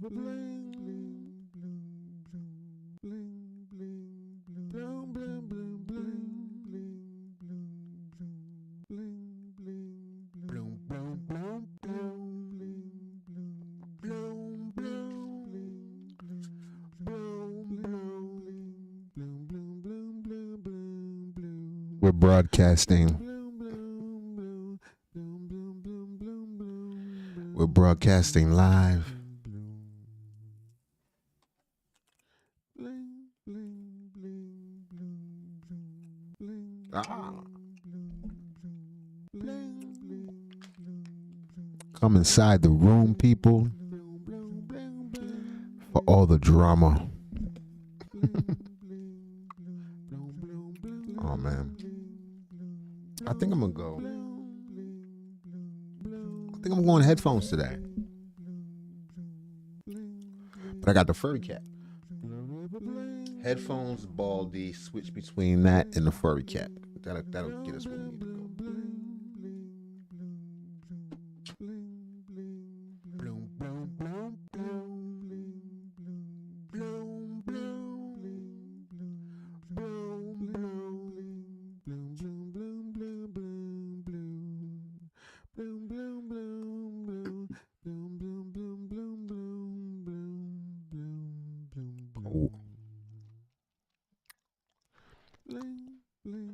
We're broadcasting. We're broadcasting live. Come inside the room, people, for all the drama. Oh, man. I think I'm going headphones today. But I got the furry cat. Headphones, Baldy, switch between that and the furry cat. That'll get us where we need to go.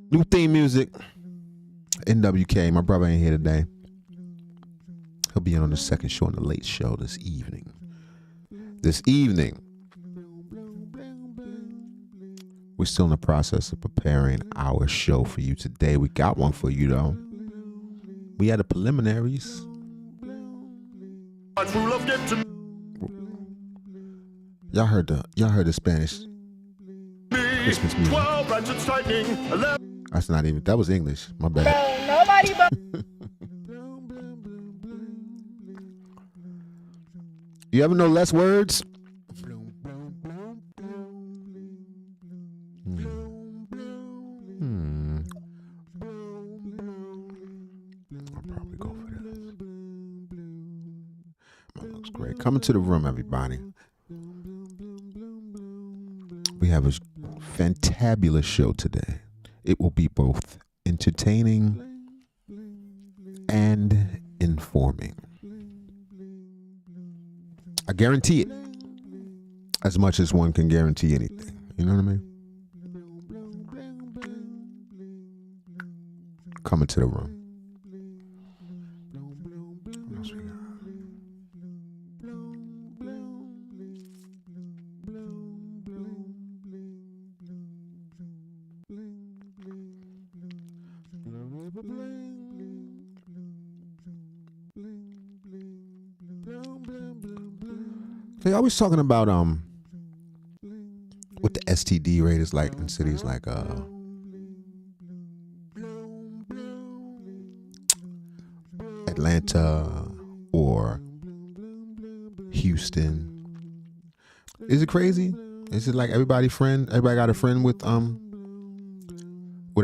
New theme music. NWK. My brother ain't here today. He'll be in on the second show on the late show this evening. We're still in the process of preparing our show for you today. We got one for you though. We had the preliminaries. Y'all heard the Spanish Christmas music. That's not even. That was English. My bad. No, nobody but. You ever know less words? I'll probably go for this. That looks great. Come into the room, everybody. We have a fantabulous show today. It will be both entertaining and informing. I guarantee it. As much as one can guarantee anything. You know what I mean? Come into the room. What else we got? They always talking about what the STD rate is like in cities like Atlanta or Houston. Is it crazy? Is it like everybody got a friend with a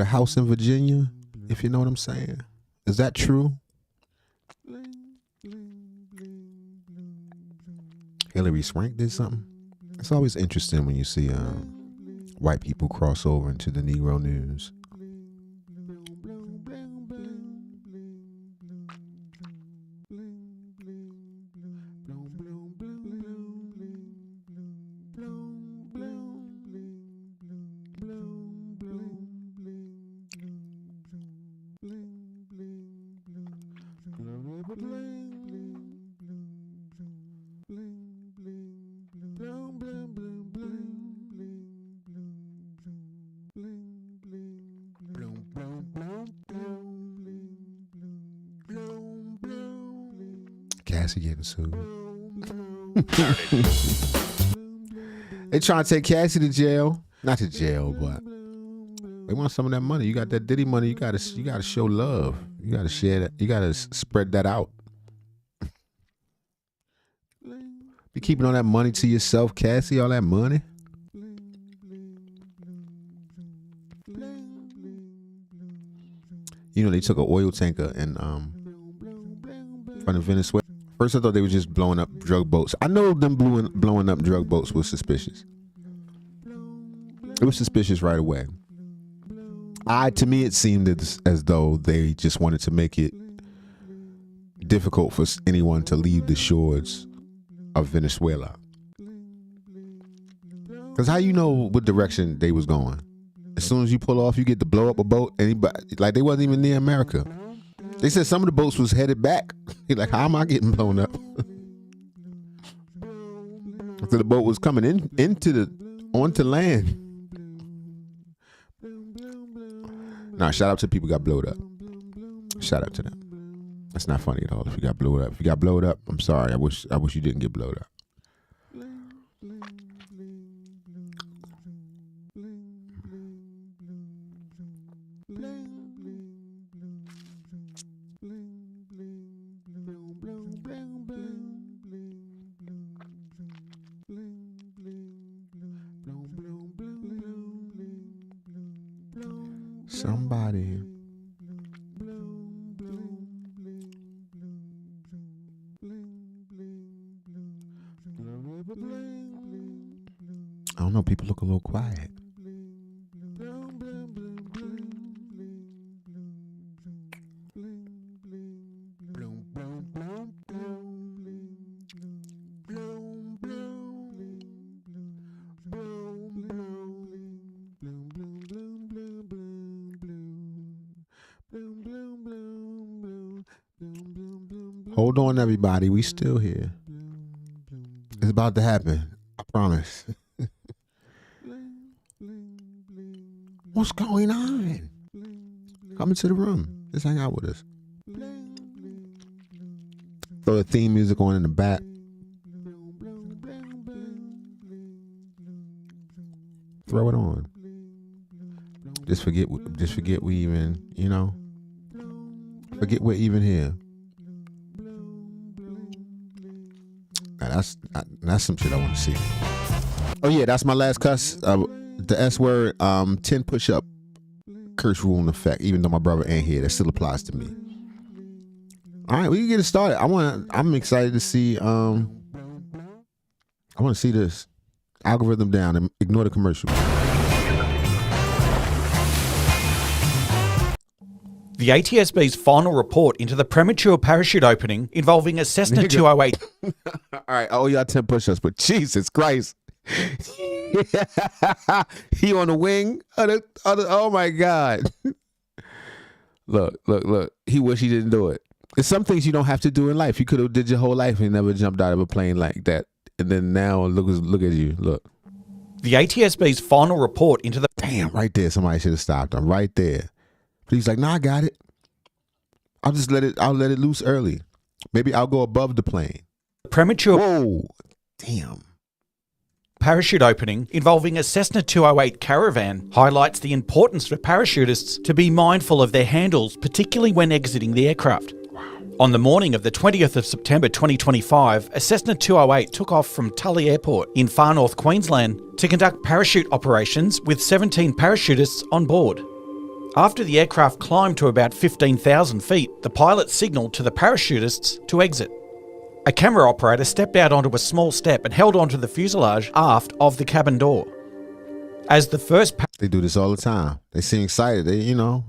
house in Virginia, if you know what I'm saying? Is that true? Hillary Swank did something. It's always interesting when you see white people cross over into the Negro news. Cassie getting sued. They trying to take Cassie to jail. Not to jail, but they want some of that money. You got that Diddy money. You gotta show love. You gotta share that. You gotta spread that out. Be keeping all that money to yourself, Cassie. All that money. You know they took an oil tanker and from Venezuela First, I thought they were just blowing up drug boats. I know them blowing up drug boats was suspicious. It was suspicious right away. To me, it seemed as though they just wanted to make it difficult for anyone to leave the shores of Venezuela. Because how you know what direction they was going? As soon as you pull off, you get to blow up a boat. Anybody, like, they wasn't even near America. They said some of the boats was headed back. Like, how am I getting blown up? So the boat was coming onto land. Nah, shout out to people who got blowed up. Shout out to them. That's not funny at all. If you got blowed up, I'm sorry. I wish you didn't get blowed up. Somebody. I don't know, people look a little quiet. Hold on, everybody. We still here. It's about to happen. I promise. What's going on? Come into the room. Just hang out with us. Throw the theme music on in the back. Throw it on. Just forget we even, forget we're even here. That's some shit I want to see. Oh yeah, that's my last cuss. The S word, 10 push-up curse rule in effect, even though my brother ain't here. That still applies to me. All right, we can get it started. I'm excited to see, I want to see this algorithm down and ignore the commercial. The ATSB's final report into the premature parachute opening involving a Cessna 208. All right, I owe y'all 10 push-ups, but Jesus Christ. He on the wing. Oh my God. Look. He wish he didn't do it. There's some things you don't have to do in life. You could have did your whole life and never jumped out of a plane like that. And then now look at you. Look. The ATSB's final report into the... Damn, right there. Somebody should have stopped him. Right there. But he's like, nah, I got it. I'll let it loose early. Maybe I'll go above the plane. Premature... Whoa. Damn. Parachute opening involving a Cessna 208 Caravan highlights the importance for parachutists to be mindful of their handles, particularly when exiting the aircraft. On the morning of the 20th of September 2025, a Cessna 208 took off from Tully Airport in far north Queensland to conduct parachute operations with 17 parachutists on board. After the aircraft climbed to about 15,000 feet, the pilot signalled to the parachutists to exit. A camera operator stepped out onto a small step and held onto the fuselage aft of the cabin door. As the first... They do this all the time. They seem excited. They,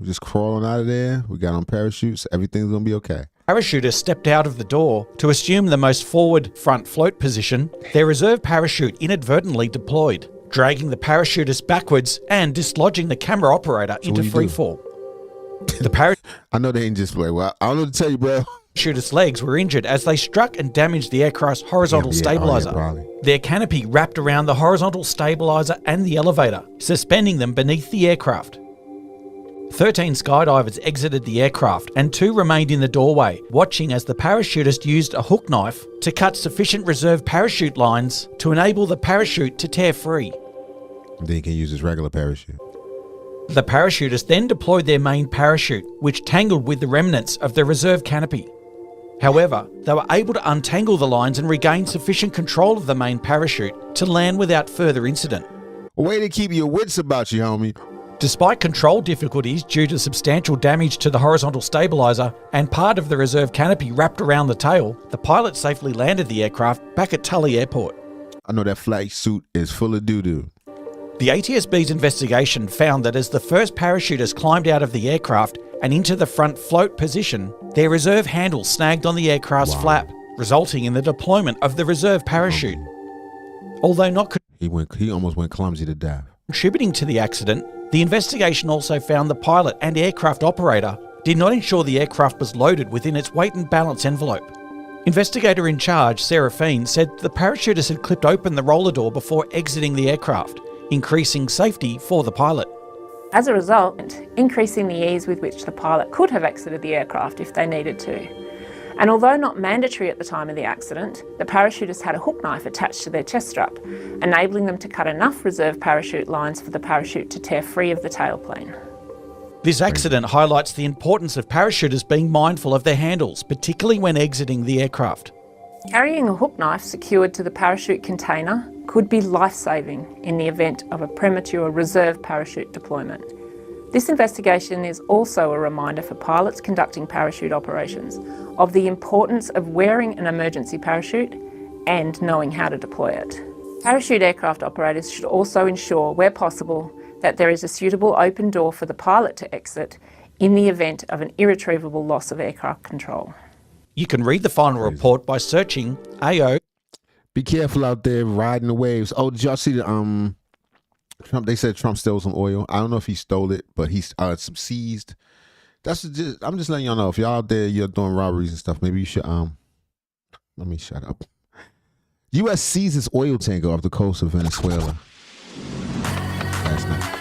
just crawling out of there. We got on parachutes. Everything's going to be okay. Parachutist stepped out of the door to assume the most forward front float position. Their reserve parachute inadvertently deployed, dragging the parachutist backwards and dislodging the camera operator into free fall. I know they didn't just play. Well, I don't know what to tell you, bro. Parachutist's legs were injured as they struck and damaged the aircraft's horizontal stabilizer. Their canopy wrapped around the horizontal stabilizer and the elevator, suspending them beneath the aircraft. 13 skydivers exited the aircraft and 2 remained in the doorway, watching as the parachutist used a hook knife to cut sufficient reserve parachute lines to enable the parachute to tear free. Then he can use his regular parachute. The parachutists then deployed their main parachute, which tangled with the remnants of the reserve canopy. However, they were able to untangle the lines and regain sufficient control of the main parachute to land without further incident. A way to keep your wits about you, homie. Despite control difficulties due to substantial damage to the horizontal stabiliser and part of the reserve canopy wrapped around the tail, the pilot safely landed the aircraft back at Tully Airport. I know that flight suit is full of doo-doo. The ATSB's investigation found that as the first parachutists climbed out of the aircraft and into the front float position, their reserve handle snagged on the aircraft's flap, resulting in the deployment of the reserve parachute. Although not He almost went clumsy to death. contributing to the accident, the investigation also found the pilot and aircraft operator did not ensure the aircraft was loaded within its weight and balance envelope. Investigator in charge, Sarah Feen, said the parachutists had clipped open the roller door before exiting the aircraft, increasing safety for the pilot. As a result, increasing the ease with which the pilot could have exited the aircraft if they needed to. And although not mandatory at the time of the accident, the parachutists had a hook knife attached to their chest strap, enabling them to cut enough reserve parachute lines for the parachute to tear free of the tailplane. This accident highlights the importance of parachutists being mindful of their handles, particularly when exiting the aircraft. Carrying a hook knife secured to the parachute container could be life-saving in the event of a premature reserve parachute deployment. This investigation is also a reminder for pilots conducting parachute operations of the importance of wearing an emergency parachute and knowing how to deploy it. Parachute aircraft operators should also ensure, where possible, that there is a suitable open door for the pilot to exit in the event of an irretrievable loss of aircraft control. You can read the final report by searching AO. Be careful out there riding the waves. Oh, did y'all see the Trump? They said Trump stole some oil. I don't know if he stole it, but he's some seized. I'm just letting y'all know, if y'all out there, you're doing robberies and stuff, maybe you should let me shut up. U.S. seizes oil tanker off the coast of Venezuela last night.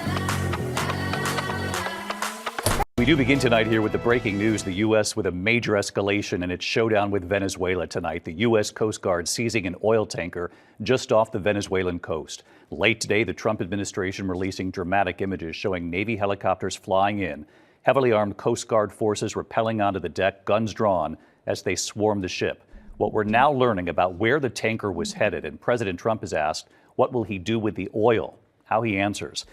We do begin tonight here with the breaking news. The U.S. with a major escalation in its showdown with Venezuela tonight. The U.S. Coast Guard seizing an oil tanker just off the Venezuelan coast. Late today, the Trump administration releasing dramatic images showing Navy helicopters flying in, heavily armed Coast Guard forces rappelling onto the deck, guns drawn, as they swarm the ship. What we're now learning about where the tanker was headed, and President Trump is asked, what will he do with the oil? How he answers.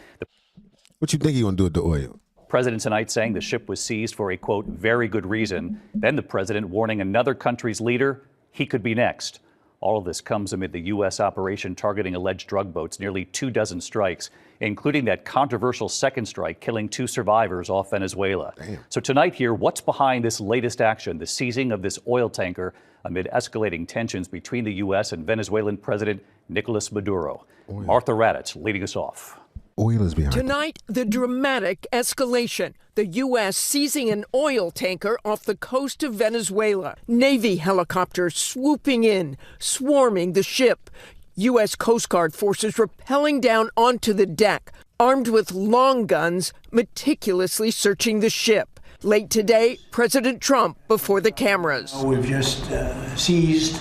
What you think he gonna do with the oil? President tonight saying the ship was seized for a, quote, very good reason. Then the president warning another country's leader he could be next. All of this comes amid the U.S. operation targeting alleged drug boats, nearly 24 strikes, including that controversial second strike killing 2 survivors off Venezuela. Damn. So tonight here, what's behind this latest action, the seizing of this oil tanker amid escalating tensions between the U.S. and Venezuelan President Nicolas Maduro? Martha Raddatz leading us off. Oil is behind Tonight, the dramatic escalation. The U.S. seizing an oil tanker off the coast of Venezuela. Navy helicopters swooping in, swarming the ship. U.S. Coast Guard forces rappelling down onto the deck, armed with long guns, meticulously searching the ship. Late today, President Trump before the cameras. We've just seized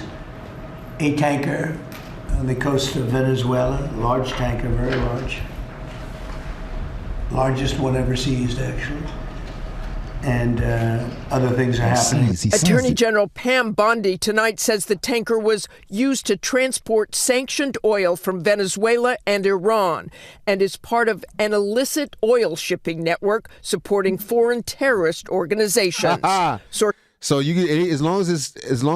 a tanker on the coast of Venezuela, large tanker, very large. Largest one ever seized, actually. And other things are happening. Attorney General Pam Bondi tonight says the tanker was used to transport sanctioned oil from Venezuela and Iran and is part of an illicit oil shipping network supporting foreign terrorist organizations. So you can, as long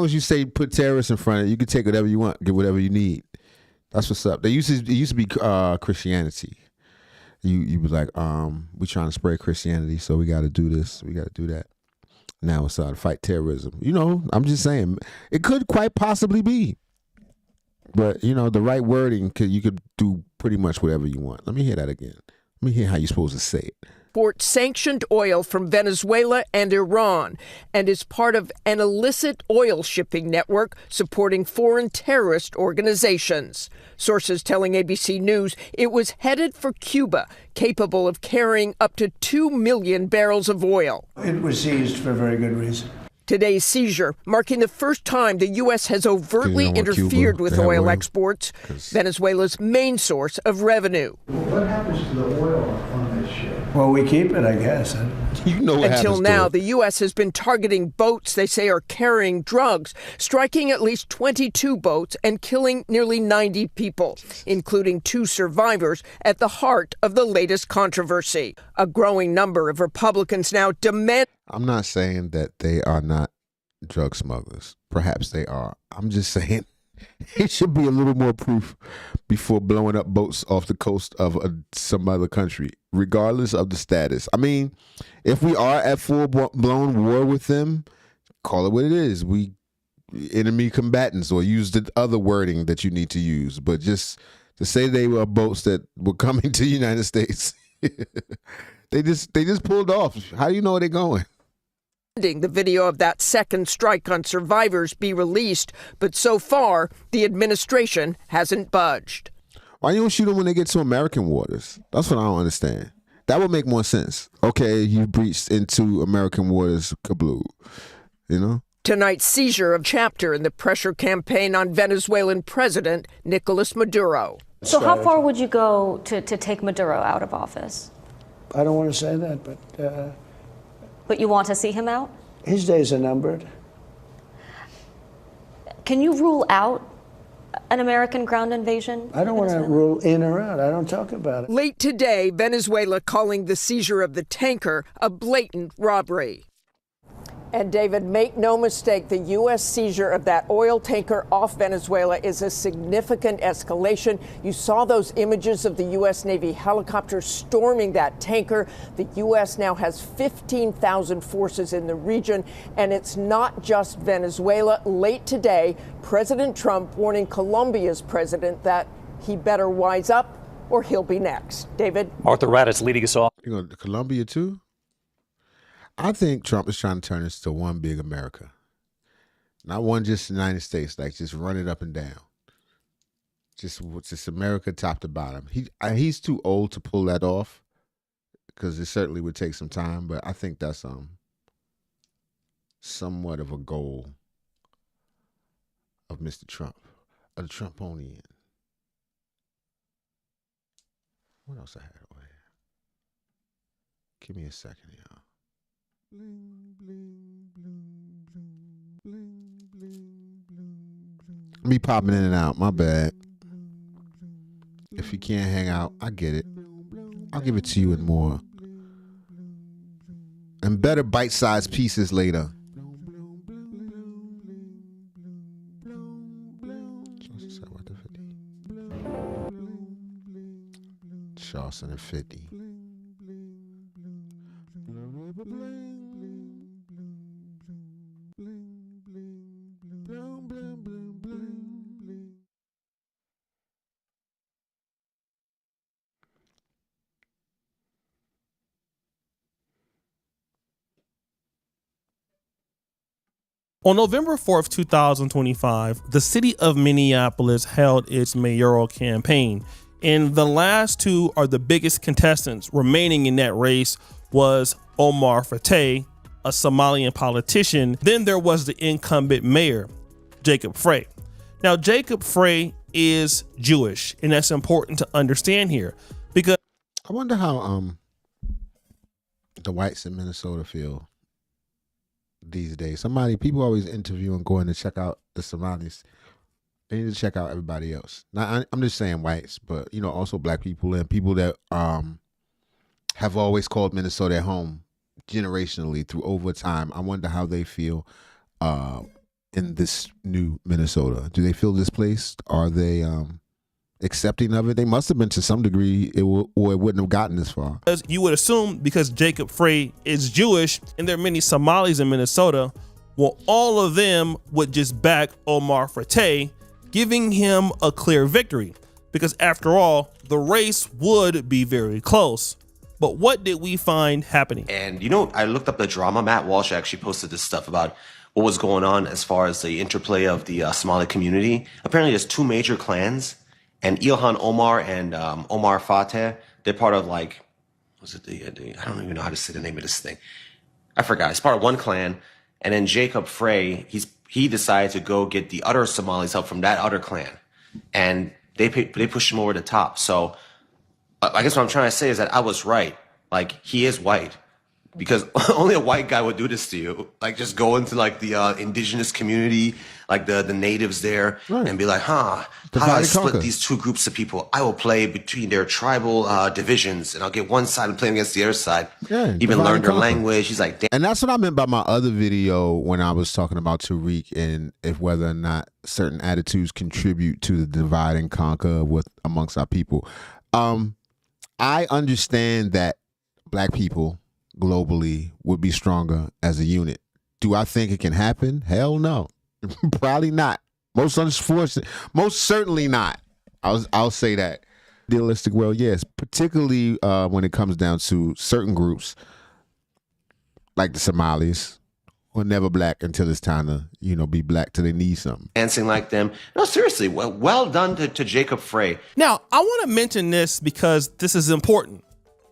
as you say put terrorists in front of it, you can take whatever you want, get whatever you need. That's what's up. It used to be Christianity. You be like, we trying to spread Christianity, so we got to do this, we got to do that. Now it's to fight terrorism. You know, I'm just saying, it could quite possibly be. But, you know, the right wording, you could do pretty much whatever you want. Let me hear that again. Let me hear how you're supposed to say it. Export sanctioned oil from Venezuela and Iran and is part of an illicit oil shipping network supporting foreign terrorist organizations. Sources telling ABC News it was headed for Cuba, capable of carrying up to 2 million barrels of oil. It was seized for a very good reason. Today's seizure marking the first time the U.S. has overtly interfered with oil exports, Venezuela's main source of revenue. What happens to the oil on this ship? Well, we keep it, I guess. You know what Until happens now, to it. the U.S. has been targeting boats they say are carrying drugs, striking at least 22 boats and killing nearly 90 people, including 2 survivors, at the heart of the latest controversy. A growing number of Republicans now demand. I'm not saying that they are not drug smugglers. Perhaps they are. I'm just saying it should be a little more proof before blowing up boats off the coast of some other country, regardless of the status. I mean, if we are at full-blown war with them, call it what it is. We enemy combatants, or use the other wording that you need to use. But just to say they were boats that were coming to the United States, they just pulled off. How do you know where they're going? The video of that second strike on survivors be released, but so far, the administration hasn't budged. Why you don't shoot them when they get to American waters? That's what I don't understand. That would make more sense. Okay, you breached into American waters, kabloo. You know? Tonight's seizure of chapter in the pressure campaign on Venezuelan President Nicolas Maduro. So how far would you go to take Maduro out of office? I don't want to say that, But you want to see him out? his days are numbered. Can you rule out an American ground invasion? I don't want to rule in or out. I don't talk about it. Late today, Venezuela calling the seizure of the tanker a blatant robbery. And David, make no mistake, the U.S. seizure of that oil tanker off Venezuela is a significant escalation. You saw those images of the U.S. Navy helicopters storming that tanker. The U.S. now has 15,000 forces in the region, and it's not just Venezuela. Late today, President Trump warning Colombia's president that he better wise up or he'll be next. David? Arthur Raddatz leading us off. You know, Colombia too? I think Trump is trying to turn this to one big America. Not one just United States, like just run it up and down. Just America top to bottom. He's too old to pull that off, because it certainly would take some time, but I think that's somewhat of a goal of Mr. Trump, of the Trumponian. What else I had over here? Give me a second, y'all. Bling, bling, bling, bling, bling, bling, bling, bling. Me popping in and out, my bad. If you can't hang out, I get it. I'll give it to you in more and better bite-sized pieces later. Charleston and 50. On November 4th, 2025, the city of Minneapolis held its mayoral campaign, and the last 2 are the biggest contestants remaining in that race was Omar Fateh, a Somalian politician. Then there was the incumbent mayor, Jacob Frey. Now, Jacob Frey is Jewish, and that's important to understand here, because I wonder how the whites in Minnesota feel these days. People always interview and going to check out the Somalis. They need to check out everybody else. Now, I'm just saying whites, but also black people and people that have always called Minnesota at home generationally through over time. I wonder how they feel in this new Minnesota. Do they feel displaced? Are they accepting of it? They must have been to some degree, or it wouldn't have gotten this far. You would assume, because Jacob Frey is Jewish and there are many Somalis in Minnesota, well, all of them would just back Omar Fateh, giving him a clear victory, because after all, the race would be very close. But what did we find happening? And I looked up the drama. Matt Walsh actually posted this stuff about what was going on as far as the interplay of the Somali community. Apparently there's 2 major clans, and Ilhan Omar and Omar Fateh, they're part of I don't even know how to say the name of this thing. I forgot. It's part of one clan. And then Jacob Frey, he decided to go get the other Somalis help from that other clan. And they pushed him over the top. So I guess what I'm trying to say is that I was right. like he is white. Because only a white guy would do this to you. Like, just go into like the indigenous community, like the natives there, and be like, how do I split these two groups of people? I will play between their tribal divisions, and I'll get one side and play against the other side. Yeah, even learn their language. He's like, damn. And that's what I meant by my other video when I was talking about Tariq and if whether or not certain attitudes contribute to the divide and conquer amongst our people. I understand that black people globally would be stronger as a unit. Do I think it can happen? Hell no. Probably not. Most certainly not. I'll say that. Idealistic world, yes. Particularly when it comes down to certain groups like the Somalis who are never black until it's time to, be black till they need something. Dancing like them. No, seriously, well done to Jacob Frey. Now, I want to mention this because this is important.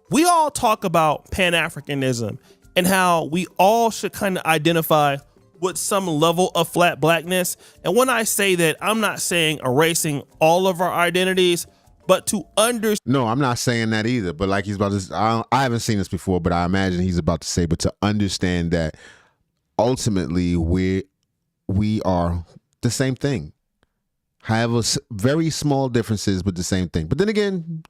We all talk about Pan-Africanism and how we all should kind of identify with some level of flat blackness. And when I say that, I'm not saying erasing all of our identities, but to understand. No, I'm not saying that either. But like he's about to, I haven't seen this before, but I imagine he's about to say, but to understand that ultimately we are the same thing. Have very small differences, but the same thing. But then again,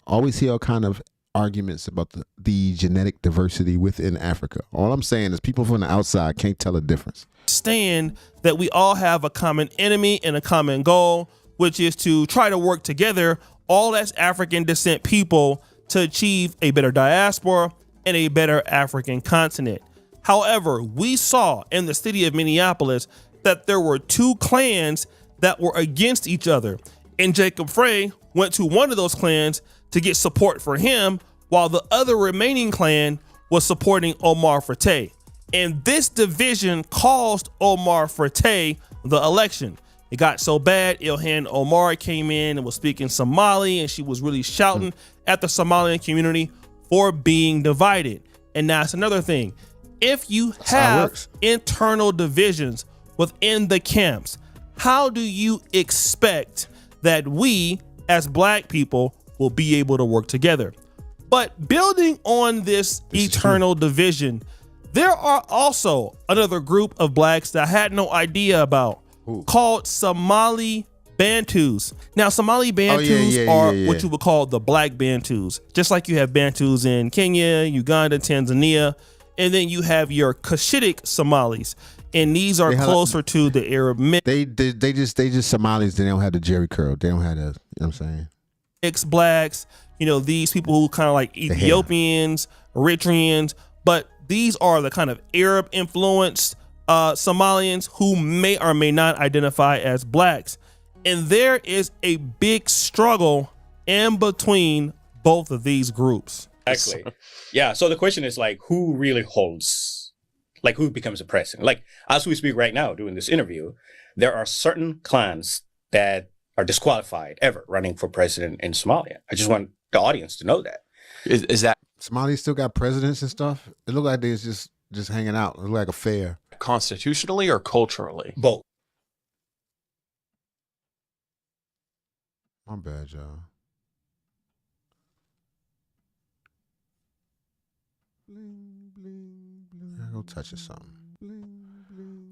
always hear all kind of arguments about the genetic diversity within Africa. All I'm saying is people from the outside can't tell a difference. Understand that we all have a common enemy and a common goal, which is to try to work together, all as African descent people, to achieve a better diaspora and a better African continent. However, we saw in the city of Minneapolis that there were two clans that were against each other, and Jacob Frey went to one of those clans to get support for him, while the other remaining clan was supporting Omar Ferte. And this division caused Omar Ferte the election. It got so bad, Ilhan Omar came in and was speaking Somali, and she was really shouting at the Somalian community for being divided. And that's another thing. If you have internal divisions within the camps, how do you expect that we as black people will be able to work together? But building on this eternal division, there are also another group of blacks that I had no idea about called Somali Bantus. Now, Somali Bantus are what you would call the black Bantus. Just like you have Bantus in Kenya, Uganda, Tanzania, and then you have your Cushitic Somalis. And these are closer to the Arab mix. They just Somalis. They don't have the Jerry curl. They don't have the, you know what I'm saying? Mixed blacks, these people who kind of like Ethiopians, Eritreans, but these are the kind of Arab influenced Somalians who may or may not identify as blacks. And there is a big struggle in between both of these groups. Exactly. Yeah. So the question is like, who really holds, like who becomes the president? Like as we speak right now doing this interview, there are certain clans that are disqualified ever running for president in Somalia. I just want the audience to know that. Is that Somalia still got presidents and stuff? It looked like they was just hanging out. It looked like a fair. Constitutionally or culturally? Both. My bad, y'all. I go touching something.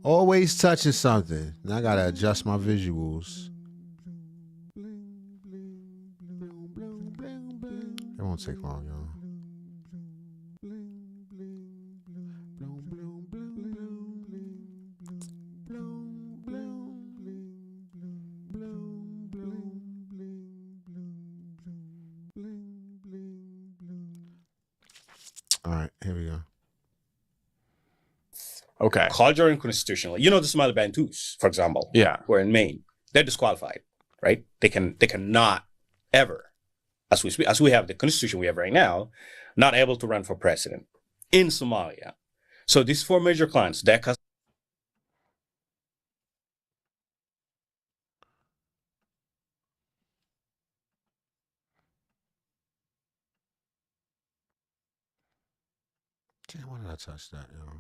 Always touching something. Now I gotta adjust my visuals. It won't take long, y'all. All right, here we go. Okay. Cultural and constitutional. The Somali Bantus, for example. Yeah. Who are in Maine. They're disqualified, right? They cannot ever, as we have the constitution we have right now, not able to run for president in Somalia. So these four major clans, Decca. Damn, why did I touch that, yo?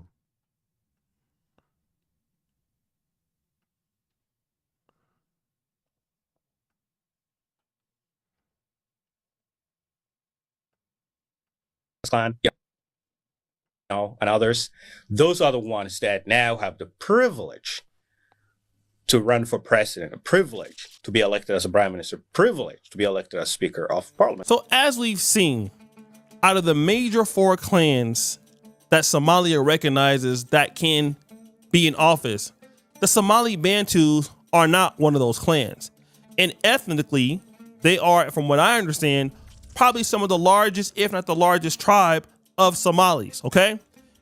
clan, and others. Those are the ones that now have the privilege to run for president, a privilege to be elected as a prime minister, privilege to be elected as Speaker of Parliament. So as we've seen, out of the major 4 clans that Somalia recognizes that can be in office, the Somali Bantus are not one of those clans. And ethnically, they are, from what I understand, probably some of the largest, if not the largest tribe of Somalis, okay?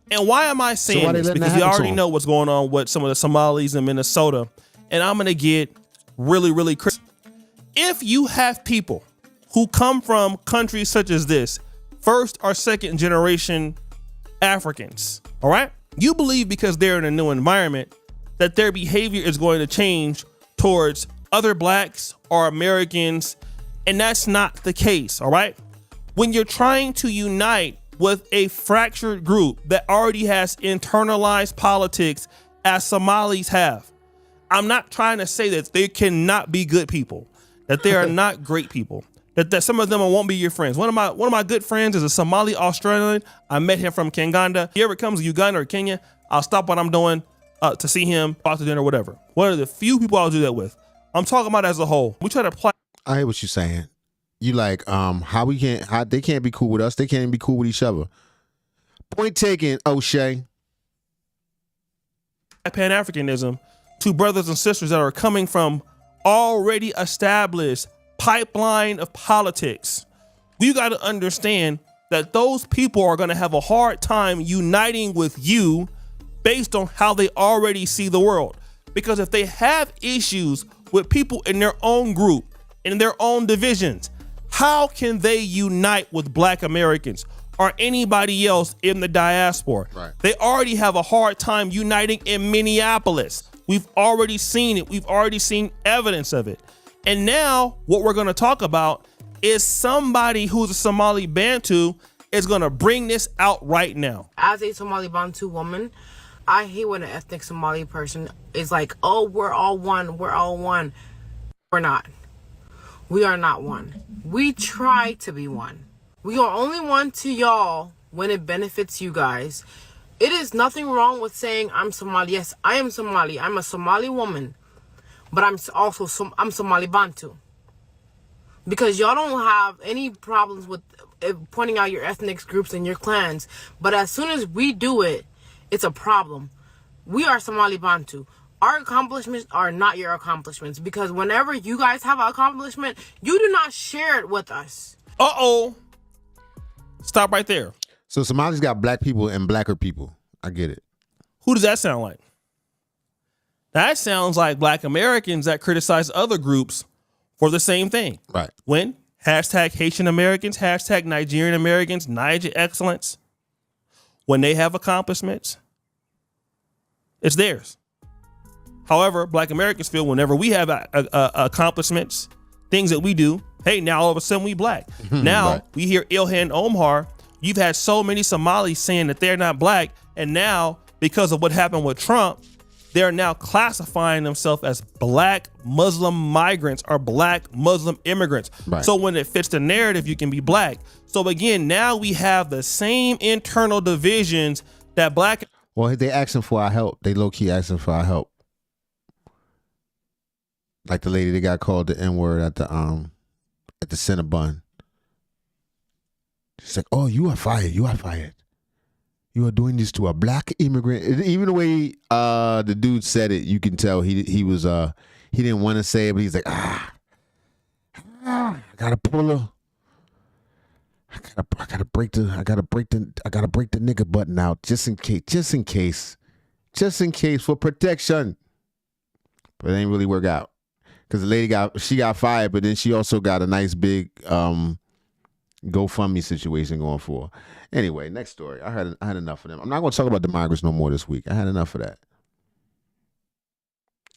And why am I saying this? Because you already know what's going on with some of the Somalis in Minnesota. And I'm going to get really, really crazy. If you have people who come from countries such as this, first or second generation Africans, all right? You believe because they're in a new environment that their behavior is going to change towards other blacks or Americans, and that's not the case, all right? When you're trying to unite with a fractured group that already has internalized politics as Somalis have, I'm not trying to say that they cannot be good people, that they are not great people, that some of them won't be your friends. One of my good friends is a Somali Australian. I met him from Kanganda. If he ever comes to Uganda or Kenya, I'll stop what I'm doing to see him, out to dinner, whatever. One of the few people I'll do that with. I'm talking about as a whole. We try to apply. I hear what you're saying. You like how they can't be cool with us. They can't even be cool with each other. Point taken, O'Shea. Pan-Africanism to brothers and sisters that are coming from already established pipeline of politics. We got to understand that those people are going to have a hard time uniting with you based on how they already see the world. Because if they have issues with people in their own group, in their own divisions, how can they unite with Black Americans or anybody else in the diaspora? Right. They already have a hard time uniting in Minneapolis. We've already seen it. We've already seen evidence of it. And now what we're going to talk about is somebody who's a Somali Bantu is going to bring this out right now. As a Somali Bantu woman, I hate when an ethnic Somali person is like, oh, we're all one. We're all one. We're not. We are not one. We try to be one. We are only one to y'all when it benefits you guys. It is nothing wrong with saying I'm Somali. Yes, I am Somali. I'm a Somali woman. But I'm Somali Bantu. Because y'all don't have any problems with pointing out your ethnic groups and your clans. But as soon as we do it, it's a problem. We are Somali Bantu. Our accomplishments are not your accomplishments. Because whenever you guys have an accomplishment, you do not share it with us. Uh-oh. Stop right there. So Somali's got black people and blacker people. I get it. Who does that sound like? That sounds like Black Americans that criticize other groups for the same thing. Right. When hashtag Haitian Americans, hashtag Nigerian Americans, Niger excellence, when they have accomplishments, it's theirs. However, Black Americans feel whenever we have accomplishments, things that we do, hey, now all of a sudden we Black. Now right. We hear Ilhan Omar. You've had so many Somalis saying that they're not Black. And now, because of what happened with Trump, they're now classifying themselves as Black Muslim migrants or Black Muslim immigrants. Right. So when it fits the narrative, you can be Black. So again, now we have the same internal divisions that Black. Well, they asking for our help. They low key asking for our help. Like the lady that got called the N-word at the Cinnabon. She's like, "Oh, you are fired. You are fired. You are doing this to a Black immigrant." And even the way the dude said it, you can tell he was he didn't want to say it, but he's like, I gotta pull her. I gotta break the nigga button out just in case for protection. But it ain't really work out because the lady got fired, but then she also got a nice big GoFundMe situation going for her. Anyway, next story. I had enough of them. I'm not going to talk about the migrants no more this week. I had enough of that.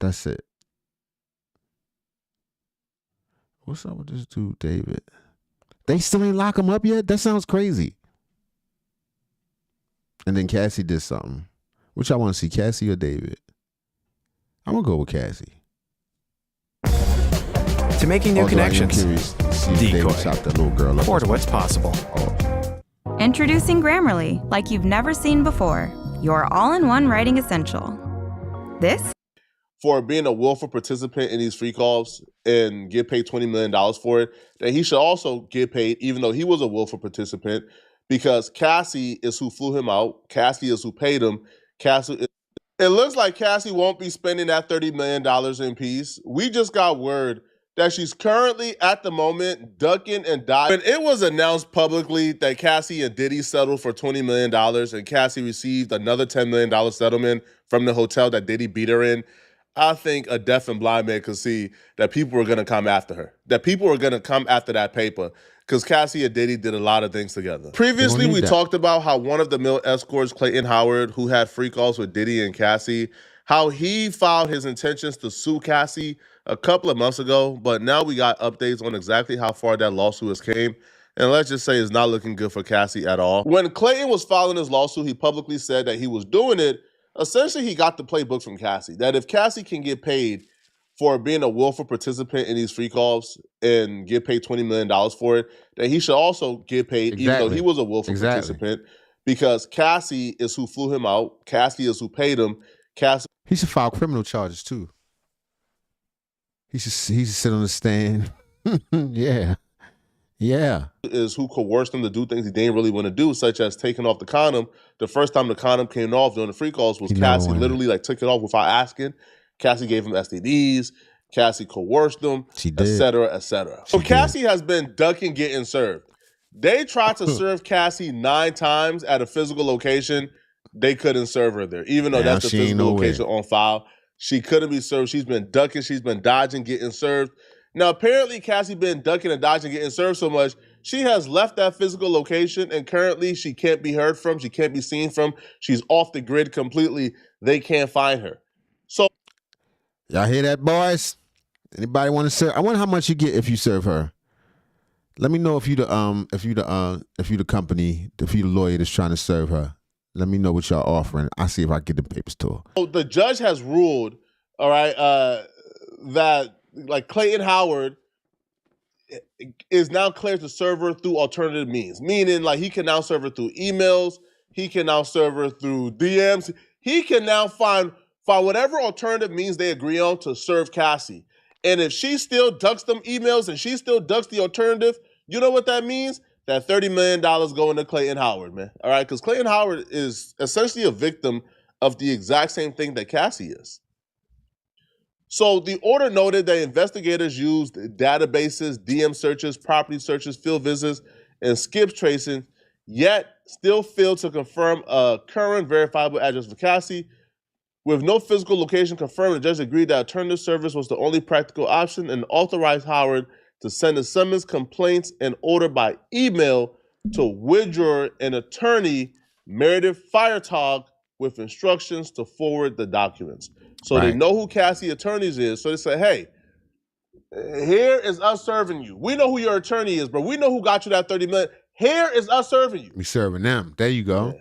That's it. What's up with this dude, David? They still ain't lock him up yet? That sounds crazy. And then Cassie did something. Which I want to see, Cassie or David? I'm going to go with Cassie. To making new connections. Decoy. That little girl or to what's possible. Oh. Introducing Grammarly, like you've never seen before. Your all-in-one writing essential. This? For being a willful participant in these free calls and get paid $20 million for it, then he should also get paid, even though he was a willful participant, because Cassie is who flew him out. Cassie is who paid him. It looks like Cassie won't be spending that $30 million in peace. We just got word that she's currently, at the moment, ducking and dodging. When it was announced publicly that Cassie and Diddy settled for $20 million and Cassie received another $10 million settlement from the hotel that Diddy beat her in, I think a deaf and blind man could see that people were going to come after her, that people were going to come after that paper, because Cassie and Diddy did a lot of things together. Previously, we talked about how one of the male escorts, Clayton Howard, who had free calls with Diddy and Cassie, how he filed his intentions to sue Cassie a couple of months ago, but now we got updates on exactly how far that lawsuit has came. And let's just say it's not looking good for Cassie at all. When Clayton was filing his lawsuit, he publicly said that he was doing it. Essentially, he got the playbook from Cassie, that if Cassie can get paid for being a willful participant in these free calls and get paid $20 million for it, then he should also get paid, even though he was a willful participant, because Cassie is who flew him out. Cassie is who paid him. He should file criminal charges too. He should sit on the stand. Yeah. Is who coerced him to do things he didn't really want to do, such as taking off the condom. The first time the condom came off during the free calls was Cassie literally took it off without asking. Cassie gave him STDs. Cassie coerced him, et cetera, et cetera. So Cassie has been ducking getting served. They tried to serve Cassie 9 times at a physical location. They couldn't serve her there, even though that's the physical location on file. She couldn't be served. She's been ducking. She's been dodging getting served. Now, apparently, Cassie been ducking and dodging getting served so much, she has left that physical location, and currently she can't be heard from. She can't be seen from. She's off the grid completely. They can't find her. So, y'all hear that, boys? Anybody want to serve? I wonder how much you get if you serve her. Let me know if you the company, if you the lawyer that's trying to serve her. Let me know what y'all offering. I'll see if I get the papers to her. So the judge has ruled, all right, that like Clayton Howard is now cleared to serve her through alternative means, meaning like he can now serve her through emails, he can now serve her through DMs, he can now find whatever alternative means they agree on to serve Cassie. And if she still ducks them emails and she still ducks the alternative, you know what that means? That $30 million going to Clayton Howard, man. All right, because Clayton Howard is essentially a victim of the exact same thing that Cassie is. So the order noted that investigators used databases, DM searches, property searches, field visits, and skip tracing, yet still failed to confirm a current verifiable address for Cassie. With no physical location confirmed, the judge agreed that alternative service was the only practical option and authorized Howard to send a summons, complaints, and order by email to withdraw an attorney, Meredith Firetog, with instructions to forward the documents. So they know who Cassie attorneys is. So they say, hey, here is us serving you. We know who your attorney is, but we know who got you that $30 million. Here is us serving you. We serving them. There you go. Yeah.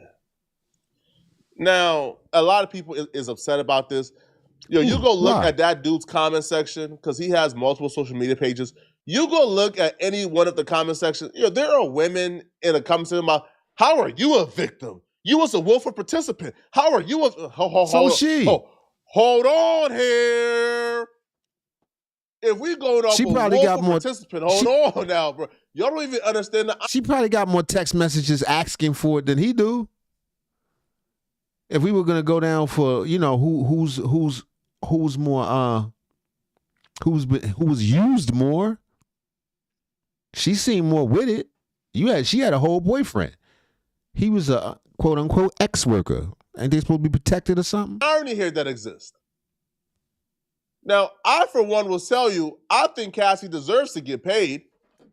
Now, a lot of people is upset about this. You go look at that dude's comment section, because he has multiple social media pages. You go look at any one of the comment sections. There are women in the comment section about, how are you a victim? You was a willful participant. How are you hold on here. If we go off a willful participant, hold on now, bro. Y'all don't even understand that. She probably got more text messages asking for it than he do. If we were gonna go down for, who's more who was used more, she seemed more with it. She had a whole boyfriend. He was a quote unquote ex-worker. Ain't they supposed to be protected or something? Irony here that exists. Now, I for one will tell you, I think Cassie deserves to get paid.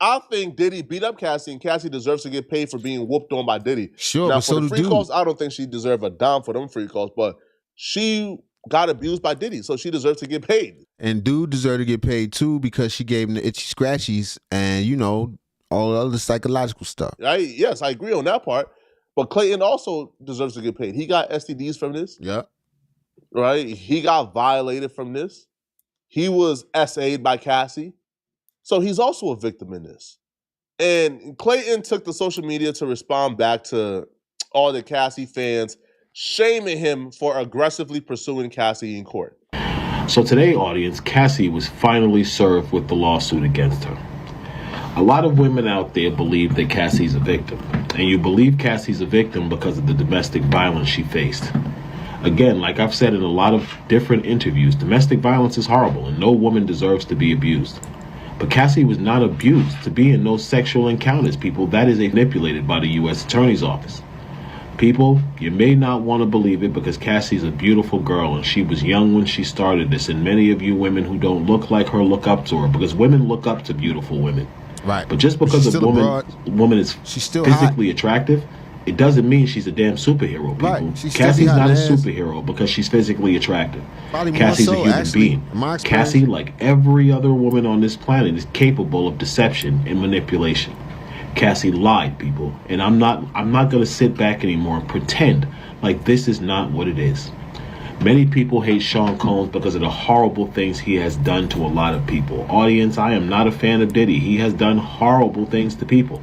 I think Diddy beat up Cassie, and Cassie deserves to get paid for being whooped on by Diddy. Sure, now, but for the free calls, I don't think she deserved a dime for them free calls, but she got abused by Diddy, so she deserves to get paid. And dude deserved to get paid too, because she gave him the itchy scratchies and, all the other psychological stuff. Yes, I agree on that part. But Clayton also deserves to get paid. He got STDs from this. Yeah. Right? He got violated from this. He was SA'd by Cassie. So he's also a victim in this. And Clayton took to social media to respond back to all the Cassie fans shaming him for aggressively pursuing Cassie in court. So today, audience, Cassie was finally served with the lawsuit against her. A lot of women out there believe that Cassie's a victim. And you believe Cassie's a victim because of the domestic violence she faced. Again, like I've said in a lot of different interviews, domestic violence is horrible and no woman deserves to be abused. But Cassie was not abused to be in no sexual encounters, people. That is manipulated by the U.S. Attorney's Office. People, you may not want to believe it because Cassie's a beautiful girl and she was young when she started this, and many of you women who don't look like her look up to her because women look up to beautiful women. Right. But just because a woman is physically attractive, it doesn't mean she's a damn superhero, people. Right. Cassie's not a superhero because she's physically attractive. Cassie's a human being. Cassie, like every other woman on this planet, is capable of deception and manipulation. Cassie lied, people, and I'm not going to sit back anymore and pretend like this is not what it is. Many people hate Sean Combs because of the horrible things he has done to a lot of people. Audience, I am not a fan of Diddy. He has done horrible things to people.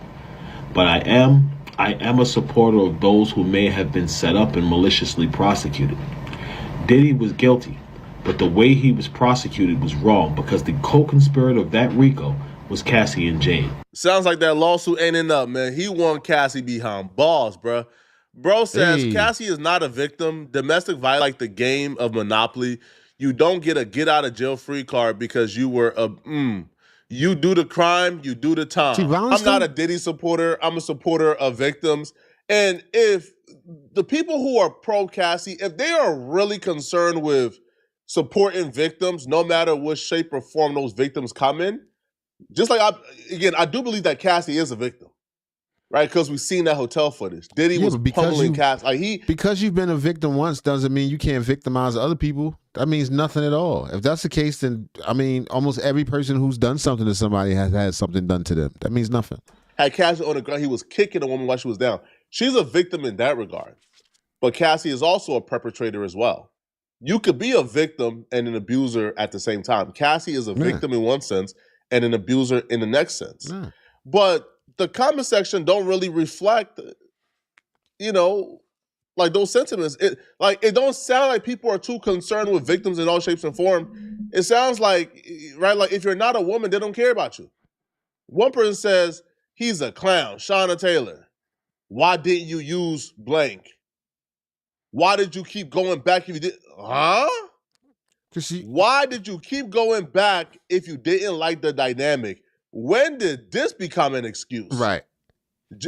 But I am a supporter of those who may have been set up and maliciously prosecuted. Diddy was guilty, but the way he was prosecuted was wrong because the co-conspirator of that RICO was Cassie and Jane. Sounds like that lawsuit ain't enough, man. He won Cassie behind bars, bruh. Bro says Cassie is not a victim. Domestic violence, like the game of Monopoly, you don't get a get-out-of-jail-free card because you were you do the crime, you do the time. I'm not a Diddy supporter. I'm a supporter of victims. And if the people who are pro-Cassie, if they are really concerned with supporting victims, no matter what shape or form those victims come in, just like, I do believe that Cassie is a victim, right? Because we've seen that hotel footage. Diddy was pummeling Cassie. Because you've been a victim once doesn't mean you can't victimize other people. That means nothing at all. If that's the case, then, I mean, almost every person who's done something to somebody has had something done to them. That means nothing. Had Cassie on the ground, he was kicking a woman while she was down. She's a victim in that regard. But Cassie is also a perpetrator as well. You could be a victim and an abuser at the same time. Cassie is a victim in one sense and an abuser in the next sense. But the comment section don't really reflect, like those sentiments. It don't sound like people are too concerned with victims in all shapes and forms. It sounds like, right, like if you're not a woman, they don't care about you. One person says, he's a clown, Shauna Taylor. Why didn't you use blank? Why did you keep going back if you did? Huh? Why did you keep going back if you didn't like the dynamic? When did this become an excuse? Right.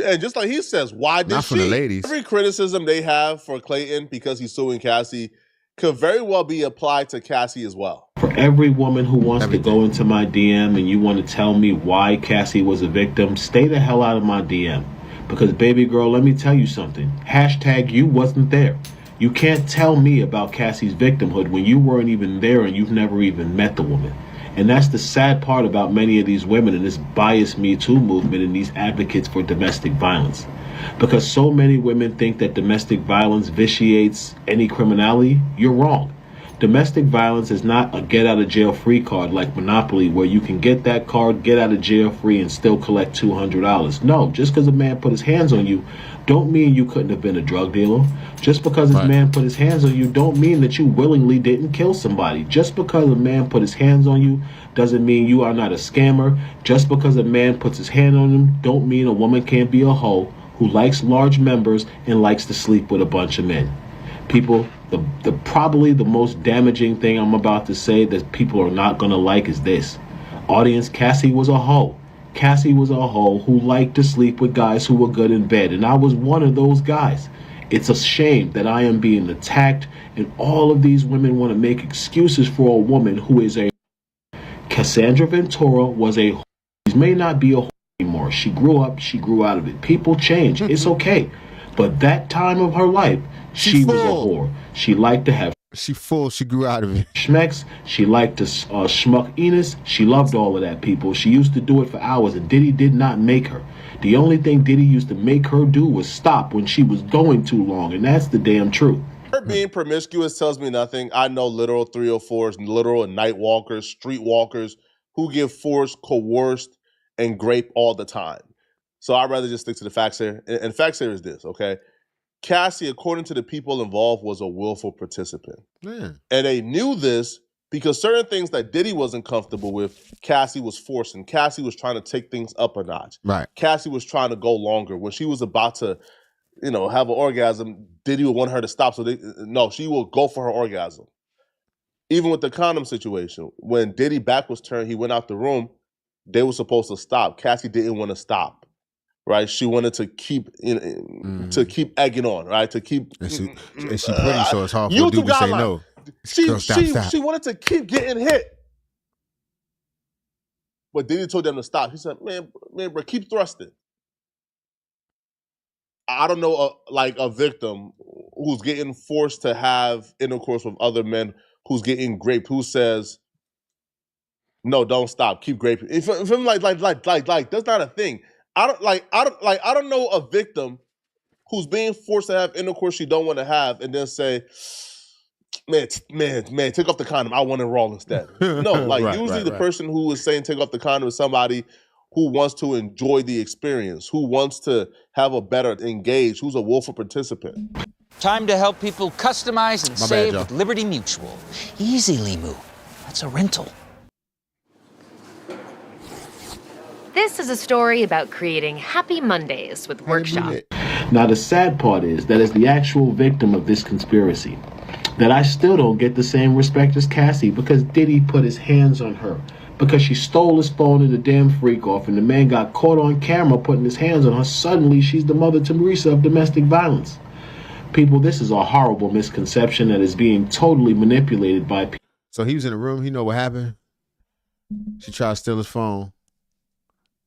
And just like he says, why did Not for the ladies. Every criticism they have for Clayton because he's suing Cassie could very well be applied to Cassie as well. For every woman who wants to go into my DM and you want to tell me why Cassie was a victim, stay the hell out of my DM. Because baby girl, let me tell you something. # you wasn't there. You can't tell me about Cassie's victimhood when you weren't even there and you've never even met the woman. And that's the sad part about many of these women in this biased Me Too movement and these advocates for domestic violence. Because so many women think that domestic violence vitiates any criminality, you're wrong. Domestic violence is not a get-out-of-jail-free card like Monopoly where you can get that card, get out of jail free, and still collect $200. No, just because a man put his hands on you don't mean you couldn't have been a drug dealer. Just because a man put his hands on you don't mean that you willingly didn't kill somebody. Just because a man put his hands on you doesn't mean you are not a scammer. Just because a man puts his hand on him don't mean a woman can't be a hoe who likes large members and likes to sleep with a bunch of men. People, the probably the most damaging thing I'm about to say that people are not going to like is this. Audience, Cassie was a hoe. Cassie was a hoe who liked to sleep with guys who were good in bed, and I was one of those guys. It's a shame that I am being attacked, and all of these women want to make excuses for a woman who is a... Cassandra Ventura was a hoe. She may not be a hoe anymore. She grew up, she grew out of it. People change. It's okay. But that time of her life, she was a whore. She liked to have... She grew out of it. Schmecks. She liked to schmuck Enos. She loved all of that, people. She used to do it for hours, and Diddy did not make her. The only thing Diddy used to make her do was stop when she was going too long, and that's the damn truth. Her being promiscuous tells me nothing. I know literal 304s, literal night walkers, street walkers who get forced, coerced, and grape all the time. So I'd rather just stick to the facts here. And facts here is this, okay? Cassie, according to the people involved, was a willful participant. Yeah. And they knew this because certain things that Diddy wasn't comfortable with, Cassie was forcing. Cassie was trying to take things up a notch. Right. Cassie was trying to go longer. When she was about to, have an orgasm, Diddy would want her to stop. So she will go for her orgasm. Even with the condom situation, when Diddy back was turned, he went out the room, they were supposed to stop. Cassie didn't want to stop. Right, she wanted to keep to keep egging on, right? To keep and she pretty, so it's hard for a dude to say no. She wanted to keep getting hit, but Diddy told them to stop. He said, "Man, bro, keep thrusting." I don't know, a victim who's getting forced to have intercourse with other men, who's getting raped, who says, "No, don't stop, keep raping." If I'm like that's not a thing. I don't know a victim who's being forced to have intercourse she don't want to have and then say, man, take off the condom. I want it raw instead. No, usually the person who is saying take off the condom is somebody who wants to enjoy the experience, who wants to have a better engage, who's a willful participant. Time to help people customize and save with Liberty Mutual. Easy, Limu. That's a rental. This is a story about creating happy Mondays with Workshop. Now, the sad part is that as the actual victim of this conspiracy, that I still don't get the same respect as Cassie because Diddy put his hands on her. Because she stole his phone and the damn freak off and the man got caught on camera putting his hands on her. Suddenly, she's the Mother Teresa of domestic violence. People, this is a horrible misconception that is being totally manipulated by people. So he was in the room. He know what happened. She tried to steal his phone.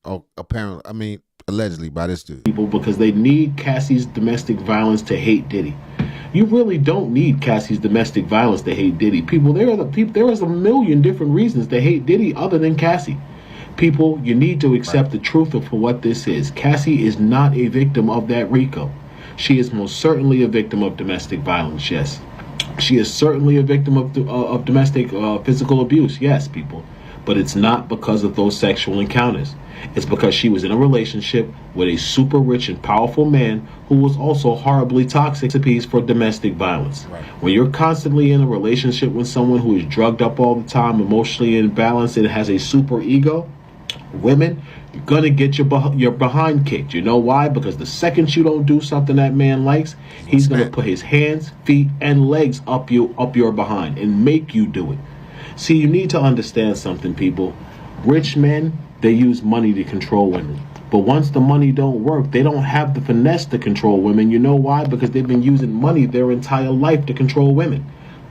Oh, apparently, allegedly by this dude. People, because they need Cassie's domestic violence to hate Diddy. You really don't need Cassie's domestic violence to hate Diddy. People, there is a million different reasons to hate Diddy other than Cassie. People, you need to accept the truth of what this is. Cassie is not a victim of that RICO. She is most certainly a victim of domestic violence, yes. She is certainly a victim of domestic physical abuse, yes, people. But it's not because of those sexual encounters. It's because she was in a relationship with a super rich and powerful man who was also horribly toxic for domestic violence. Right. When you're constantly in a relationship with someone who is drugged up all the time, emotionally imbalanced, and has a super ego, women, you're going to get your behind kicked. You know why? Because the second you don't do something that man likes, he's going to put his hands, feet, and legs up your behind and make you do it. See, you need to understand something, people. Rich men, they use money to control women. But once the money don't work, they don't have the finesse to control women. You know why? Because they've been using money their entire life to control women.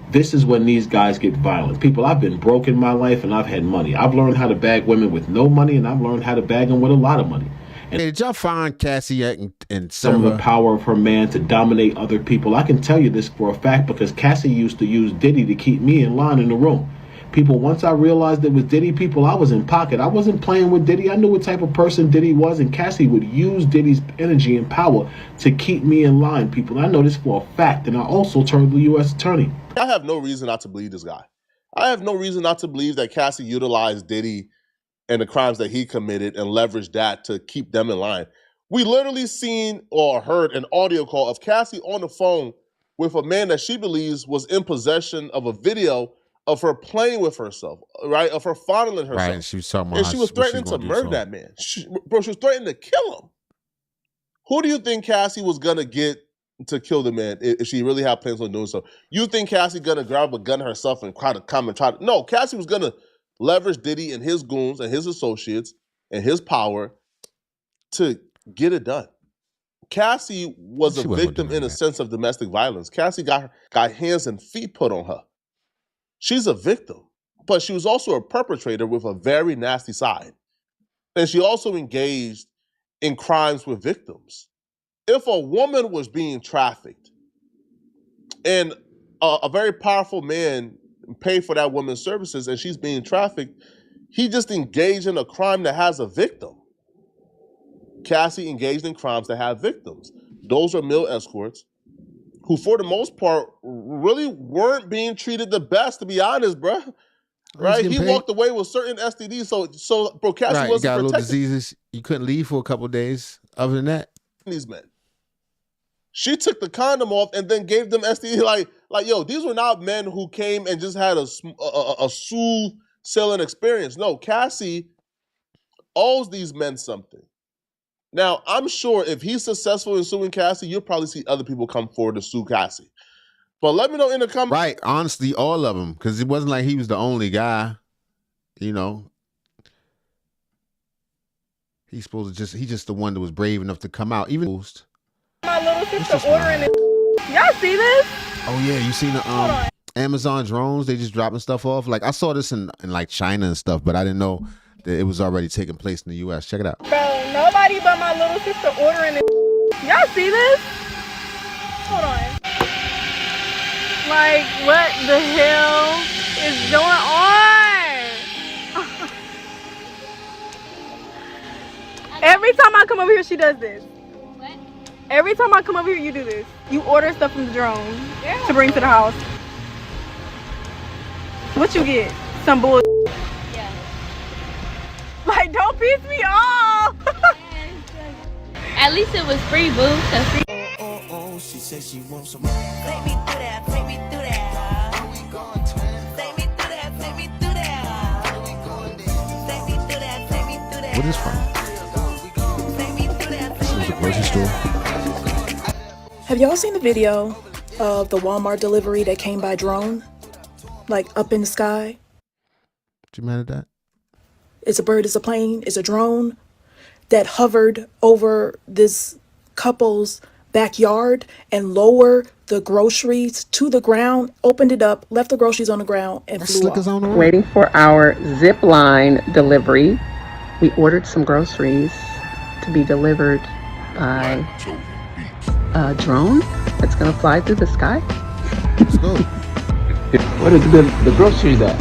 This is when these guys get violent. People, I've been broke in my life and I've had money. I've learned how to bag women with no money and I've learned how to bag them with a lot of money. And did y'all find Cassie and some of the power of her man to dominate other people? I can tell you this for a fact because Cassie used to use Diddy to keep me in line in the room. People, once I realized it was Diddy, people, I was in pocket. I wasn't playing with Diddy. I knew what type of person Diddy was, and Cassie would use Diddy's energy and power to keep me in line, people. I know this for a fact, and I also turned the U.S. attorney. I have no reason not to believe this guy. I have no reason not to believe that Cassie utilized Diddy and the crimes that he committed and leveraged that to keep them in line. We literally seen or heard an audio call of Cassie on the phone with a man that she believes was in possession of a video of her playing with herself, right? Of her fondling herself. Right, and she was talking about and she was threatening to murder that man. She was threatening to kill him. Who do you think Cassie was gonna get to kill the man if she really had plans on doing so? You think Cassie gonna grab a gun herself and try to come and try to... No, Cassie was gonna leverage Diddy and his goons and his associates and his power to get it done. Cassie was a victim in a sense of domestic violence. Cassie got hands and feet put on her. She's a victim, but she was also a perpetrator with a very nasty side. And she also engaged in crimes with victims. If a woman was being trafficked and a very powerful man paid for that woman's services and she's being trafficked, he just engaged in a crime that has a victim. Cassie engaged in crimes that have victims. Those are male escorts who, for the most part, really weren't being treated the best, to be honest, bruh. Right? getting He paid. walked away with certain STDs. So bro, Cassie Right, you wasn't got little protecting diseases. You couldn't leave for a couple of days. Other than that, these men. She took the condom off and then gave them STD. Like, yo, these were not men who came and just had a smooth sailing experience. No, Cassie owes these men something. Now, I'm sure if he's successful in suing Cassie, you'll probably see other people come forward to sue Cassie. But let me know in the comments. right? Honestly, all of them, because it wasn't like he was the only guy. You know, he's just the one that was brave enough to come out. Even My little sister ordering it. Y'all see this? oh yeah, you seen the Amazon drones? They just dropping stuff off. Like I saw this in like China and stuff, but I didn't know that it was already taking place in the U.S. Check it out. Bro, nobody but my little sister ordering it. Y'all see this? Hold on. Like, what the hell is going on? Every time I come over here, she does this. What? Every time I come over here, you do this. You order stuff from the drone to bring to the house. What you get? Some bull. Yeah. Like, don't piss me off. At least it was free, boo. So free. Oh, she said she wants some. Take me through that, take me through that. Where we going, twin? Take me through that, take me through that. Where we going, then? Take me through that, take me through that. What is from? This was a grocery store. Have y'all seen the video of the Walmart delivery that came by drone? Like up in the sky? What you mad at that? It's a bird, it's a plane, it's a drone that hovered over this couple's backyard and lowered the groceries to the ground, opened it up, left the groceries on the ground, and flew off. Waiting for our zip line delivery. We ordered some groceries to be delivered by a drone that's gonna fly through the sky. Let's go. What is the groceries at?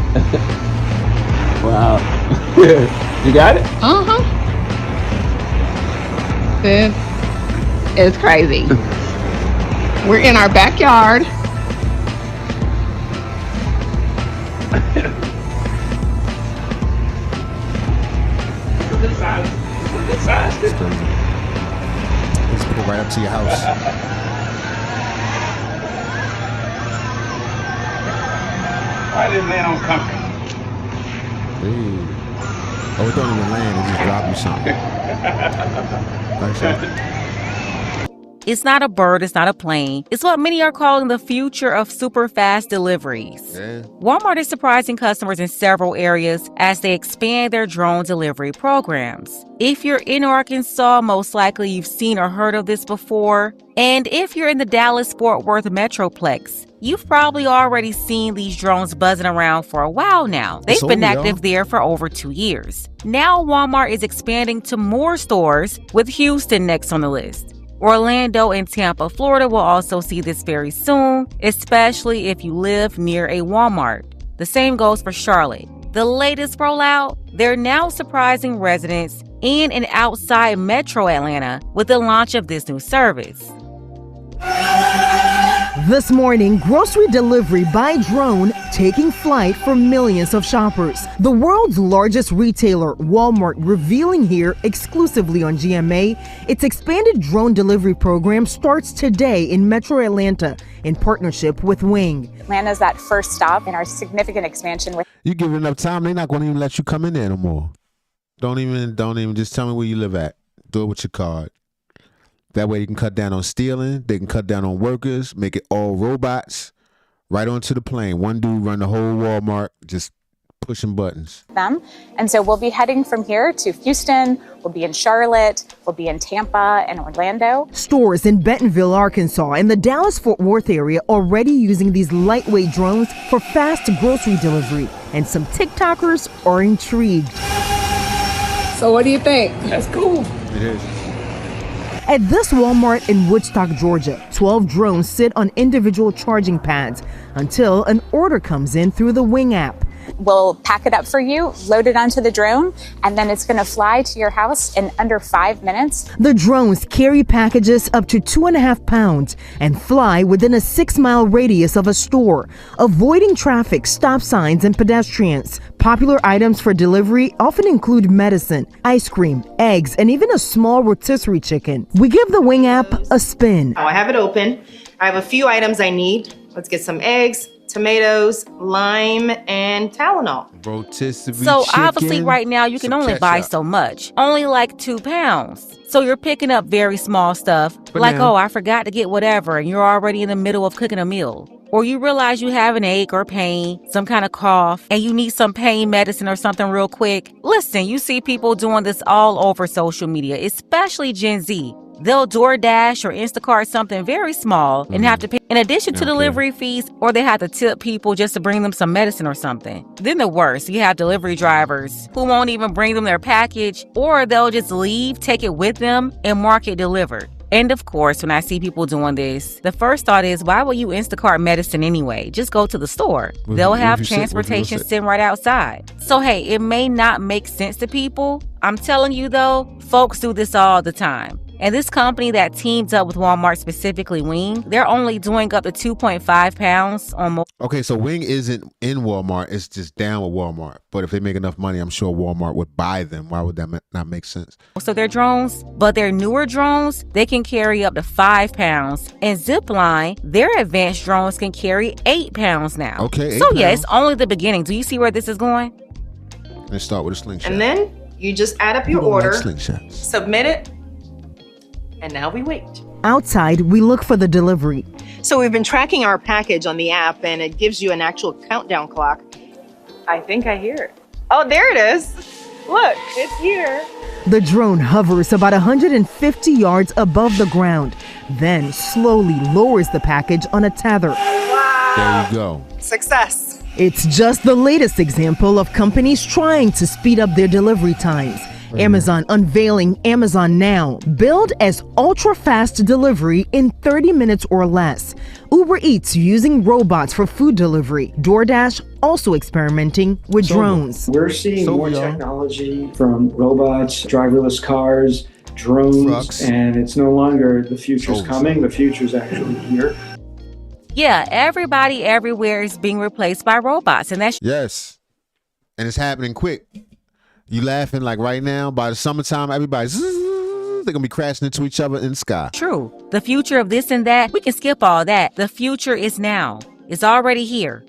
Wow. You got it? It's crazy. We're in our backyard. Good size. It's crazy. Just put it right up to your house. Why didn't land on concrete? Hey. Oh, it don't even land. It just drop you something. It's not a bird, it's not a plane. It's what many are calling the future of super fast deliveries. Yeah. Walmart is surprising customers in several areas as they expand their drone delivery programs. If you're in Arkansas, most likely you've seen or heard of this before. And if you're in the Dallas-Fort Worth Metroplex, you've probably already seen these drones buzzing around for a while now. They've been active there for over 2 years. Now Walmart is expanding to more stores, with Houston next on the list. Orlando and Tampa, Florida will also see this very soon, especially if you live near a Walmart. The same goes for Charlotte. The latest rollout, they're now surprising residents in and outside Metro Atlanta with the launch of this new service. This morning, grocery delivery by drone taking flight for millions of shoppers. The world's largest retailer, Walmart, revealing here exclusively on GMA, its expanded drone delivery program starts today in Metro Atlanta in partnership with Wing. Atlanta's that first stop in our significant expansion with. You give it enough time, they're not going to even let you come in there no more. Don't even just tell me where you live at. Do it with your card. That way you can cut down on stealing. They can cut down on workers, make it all robots, right onto the plane. One dude run the whole Walmart, just pushing buttons. Them. And so we'll be heading from here to Houston, we'll be in Charlotte, we'll be in Tampa and Orlando. Stores in Bentonville, Arkansas, and the Dallas-Fort Worth area already using these lightweight drones for fast grocery delivery. And some TikTokers are intrigued. So what do you think? That's cool. It is. At this Walmart in Woodstock, Georgia, 12 drones sit on individual charging pads until an order comes in through the Wing app. will pack it up for you, load it onto the drone, and then it's going to fly to your house in under 5 minutes. The drones carry packages up to 2.5 pounds and fly within a 6-mile radius of a store, avoiding traffic, stop signs, and pedestrians. Popular items for delivery often include medicine, ice cream, eggs, and even a small rotisserie chicken. We give the Wing app a spin. I have it open. I have a few items I need. Let's get some eggs, tomatoes, lime, and Tylenol. Rotisserie So chicken, obviously right now you can some only buy ketchup. so much, only like 2 pounds. So you're picking up very small stuff, But like, now- oh, I forgot to get whatever, and you're already in the middle of cooking a meal. Or you realize you have an ache or pain, some kind of cough, and you need some pain medicine or something real quick. Listen, you see people doing this all over social media, especially Gen Z. They'll DoorDash or Instacart something very small and have to pay in addition to delivery fees, or they have to tip people just to bring them some medicine or something. Then the worst, you have delivery drivers who won't even bring them their package, or they'll just leave, take it with them, and mark it delivered. And of course, when I see people doing this, the first thought is, why would you Instacart medicine anyway? Just go to the store. They'll have transportation sitting right outside. So hey, it may not make sense to people. I'm telling you though, folks do this all the time. And this company that teams up with Walmart, specifically Wing, they're only doing up to 2.5 pounds on more. Okay, so Wing isn't in Walmart. It's just down with Walmart. But if they make enough money, I'm sure Walmart would buy them. Why would that not make sense? So their drones, but their newer drones, they can carry up to 5 pounds. And Zipline, their advanced drones can carry 8 pounds now. Okay, 8 So yeah, pounds. it's only the beginning. Do you see where this is going? Let's start with a slingshot. And then you just add up your People order, like slingshots. submit it, and now we wait. Outside, we look for the delivery. So we've been tracking our package on the app, and it gives you an actual countdown clock. I think I hear it. Oh, there it is. Look, it's here. The drone hovers about 150 yards above the ground, then slowly lowers the package on a tether. There you go. Success. It's just the latest example of companies trying to speed up their delivery times. Amazon unveiling Amazon Now, billed as ultra-fast delivery in 30 minutes or less. Uber Eats using robots for food delivery. DoorDash also experimenting with drones. We're seeing more technology from robots, driverless cars, drones, Trucks. and it's no longer the future's coming, the future's actually here. Yeah, everybody everywhere is being replaced by robots, and that's Yes. And it's happening quick. You laughing like right now, by the summertime, everybody's they're gonna be crashing into each other in the sky. true. The future of this and that, we can skip all that. The future is now. It's already here.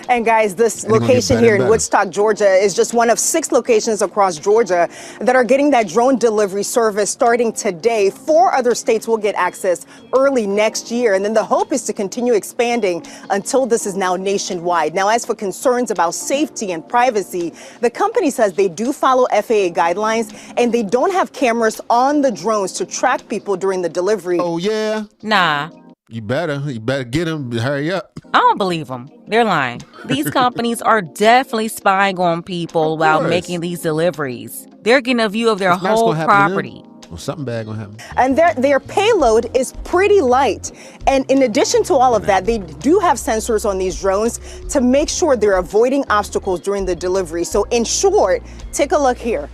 And guys, this And they're gonna get location better here and in better. Woodstock, Georgia is just one of 6 locations across Georgia that are getting that drone delivery service starting today. 4 other states will get access early next year. And then the hope is to continue expanding until this is now nationwide. Now, as for concerns about safety and privacy, the company says they do follow FAA guidelines and they don't have cameras on the drones to track people during the delivery. Oh, yeah? Nah, You better get them. Hurry up. I don't believe them. They're lying. These companies are definitely spying on people while course. making these deliveries. They're getting a view of their That's not what's whole gonna happen to them. property. Well, something bad gonna happen. And their payload is pretty light. And in addition to all of that, they do have sensors on these drones to make sure they're avoiding obstacles during the delivery. So in short, take a look here.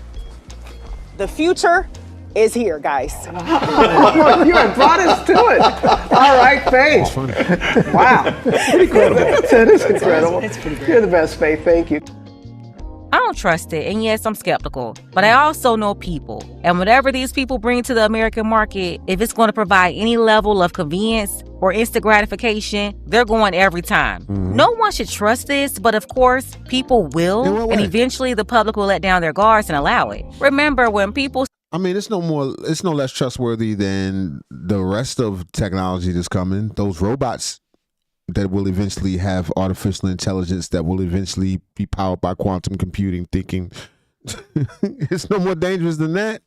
The future is here, guys. You have brought us to it. All right, Faith. Wow. Pretty incredible. That is incredible. It's pretty great. You're the best, Faith. Thank you. I don't trust it, and yes, I'm skeptical. But I also know people. And whatever these people bring to the American market, if it's going to provide any level of convenience or instant gratification, they're going every time. No one should trust this, but of course, people will. In what And way? eventually, the public will let down their guards and allow it. Remember, when people I mean, it's no less trustworthy than the rest of technology that's coming. Those robots that will eventually have artificial intelligence that will eventually be powered by quantum computing thinking. It's no more dangerous than that.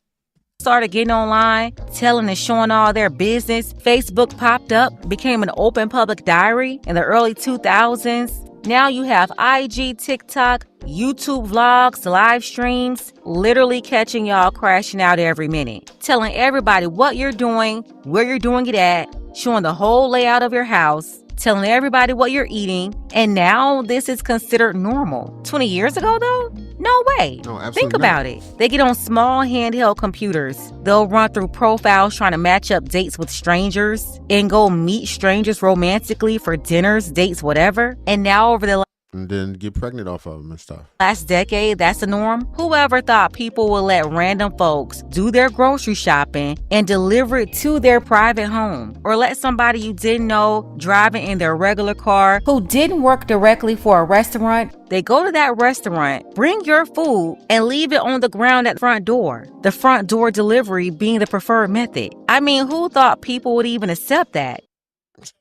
started getting online, telling and showing all their business, Facebook popped up, became an open public diary in the early 2000s. Now you have IG, TikTok, YouTube vlogs, live streams, literally catching y'all crashing out every minute, telling everybody what you're doing, where you're doing it at, showing the whole layout of your house, telling everybody what you're eating, and now this is considered normal. 20 years ago, though? No way. No, absolutely Think not. about it. They get on small handheld computers. They'll run through profiles trying to match up dates with strangers and go meet strangers romantically for dinners, dates, whatever. And now over the And then get pregnant off of them and stuff. last decade, that's the norm. Whoever thought people would let random folks do their grocery shopping and deliver it to their private home, or let somebody you didn't know driving in their regular car who didn't work directly for a restaurant, they go to that restaurant, bring your food, and leave it on the ground at the front door. The front door delivery being the preferred method. I mean, who thought people would even accept that?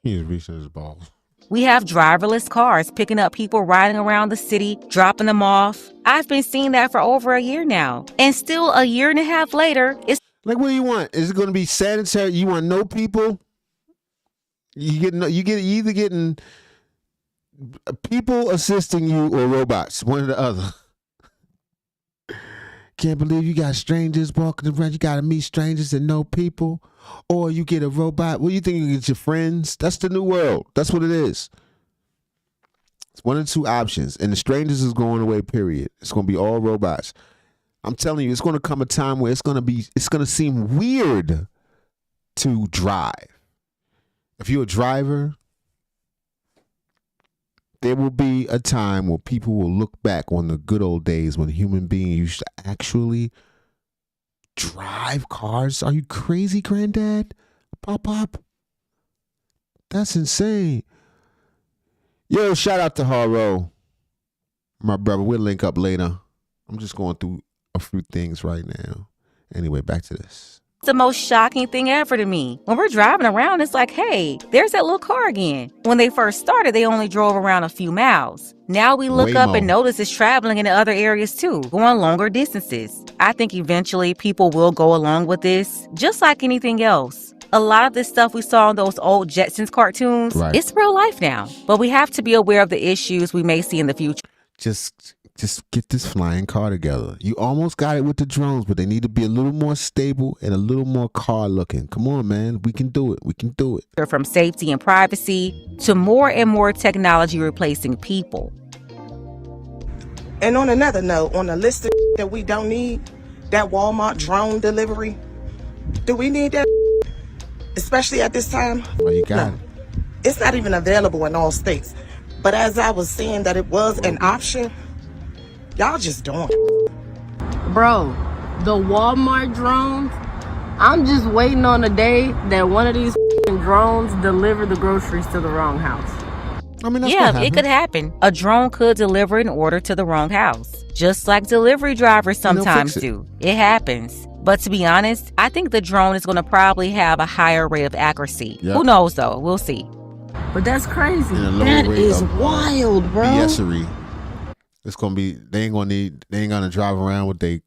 He's reaching his balls. We have driverless cars picking up people riding around the city, dropping them off. I've been seeing that for over a year now. And still a year and a half later, it's like, what do you want? Is it going to be sanitary? You want no people? You either getting people assisting you or robots, one or the other. Can't believe you got strangers walking around. You got to meet strangers and know people. Or you get a robot. What do you think? You get your friends? That's the new world. That's what it is. It's one of the two options. And the strangers is going away, period. It's going to be all robots. I'm telling you, it's going to come a time where it's going to seem weird to drive. If you're a driver, there will be a time where people will look back on the good old days when human beings used to actually drive cars. Are you crazy, Granddad? Pop? That's insane. Yo, shout out to Haro, my brother. We'll link up later. I'm just going through a few things right now. Anyway, back to this. the most shocking thing ever to me. When we're driving around, it's like, hey, there's that little car again. When they first started, they only drove around a few miles. Now we look up and notice it's traveling in other areas too, going longer distances. I think eventually people will go along with this, just like anything else. A lot of this stuff we saw in those old Jetsons cartoons, it's real life now. But we have to be aware of the issues we may see in the future. Just get this flying car together. You almost got it with the drones, but they need to be a little more stable and a little more car looking. Come on, man. We can do it. We can do it. From safety and privacy to more and more technology replacing people. And on another note, on the list of that we don't need, that Walmart drone delivery, do we need that? Especially at this time? Well, you got it. It's not even available in all states. But as I was saying that it was an option, y'all just doing it. Bro, the Walmart drones, I'm just waiting on the day that one of these drones deliver the groceries to the wrong house. I mean, that's yeah, it could happen. A drone could deliver an order to the wrong house, just like delivery drivers sometimes do. It happens. But to be honest, I think the drone is going to probably have a higher rate of accuracy. Yep. Who knows, though? We'll see. But that's crazy. That is wild, bro. BS-ery. It's gonna be. They ain't gonna drive around with their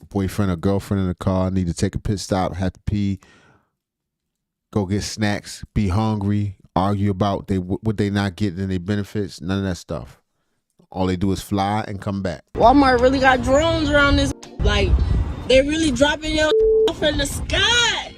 boyfriend or girlfriend in the car. Need to take a pit stop. Have to pee. Go get snacks. Be hungry. Argue about what they not getting in their benefits. None of that stuff. All they do is fly and come back. Walmart really got drones around this. Like, they really dropping your off in the sky.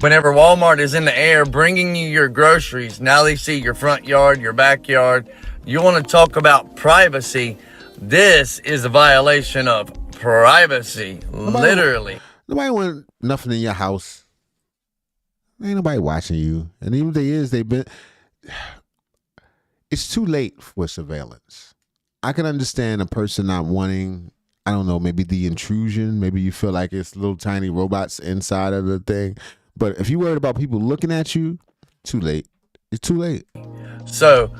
Whenever Walmart is in the air bringing you your groceries, now they see your front yard, your backyard. You want to talk about privacy. This is a violation of privacy, literally. Nobody want nothing in your house. Ain't nobody watching you. And even if they is, it's too late for surveillance. I can understand a person not wanting, I don't know, maybe the intrusion. Maybe you feel like it's little tiny robots inside of the thing. But if you're worried about people looking at you, too late. It's too late. So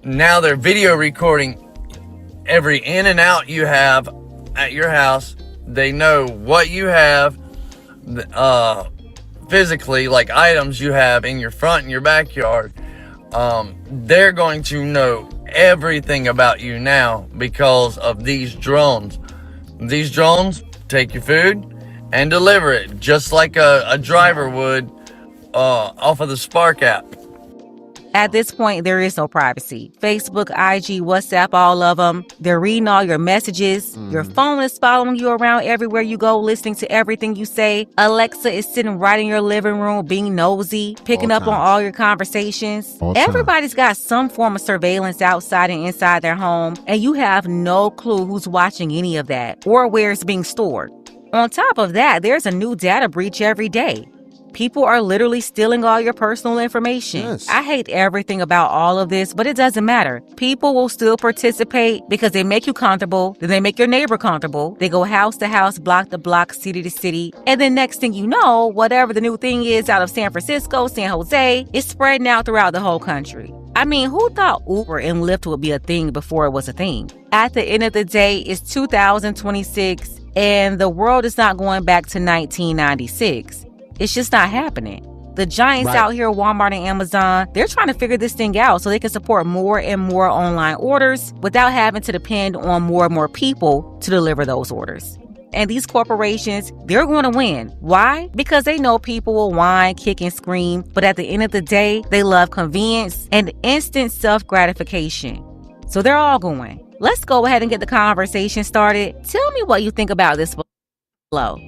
now they're video recording every in and out you have at your house. They know what you have physically, like items you have in your front and your backyard. They're going to know everything about you now because of these drones. These drones take your food and deliver it just like a driver would off of the Spark app. At this point, there is no privacy. Facebook, IG, WhatsApp, all of them. They're reading all your messages. Your phone is following you around everywhere you go, listening to everything you say. Alexa is sitting right in your living room, being nosy, picking up on all your conversations. Everybody's got some form of surveillance outside and inside their home, and you have no clue who's watching any of that or where it's being stored. On top of that, there's a new data breach every day. People are literally stealing all your personal information. Yes. I hate everything about all of this, but it doesn't matter. People will still participate because they make you comfortable, then they make your neighbor comfortable. They go house to house, block to block, city to city. And then next thing you know, whatever the new thing is out of San Francisco, San Jose, it's spreading out throughout the whole country. I mean, who thought Uber and Lyft would be a thing before it was a thing? At the end of the day, it's 2026, and the world is not going back to 1996. It's just not happening. The giants out here, Walmart and Amazon, they're trying to figure this thing out so they can support more and more online orders without having to depend on more and more people to deliver those orders. And these corporations, they're going to win. Why? Because they know people will whine, kick, and scream. But at the end of the day, they love convenience and instant self-gratification. So they're all going. Let's go ahead and get the conversation started. Tell me what you think about this below.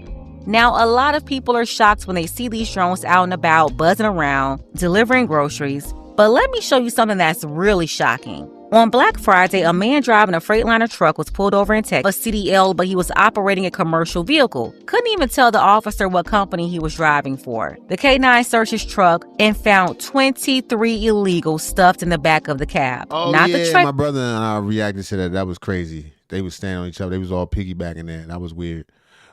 Now, a lot of people are shocked when they see these drones out and about, buzzing around, delivering groceries. But let me show you something that's really shocking. On Black Friday, a man driving a Freightliner truck was pulled over in Texas, a CDL, but he was operating a commercial vehicle. Couldn't even tell the officer what company he was driving for. The K9 searched his truck and found 23 illegals stuffed in the back of the cab. Oh, Not yeah, the tra- my brother and I reacted to that. That was crazy. They was standing on each other. They was all piggybacking there. That was weird.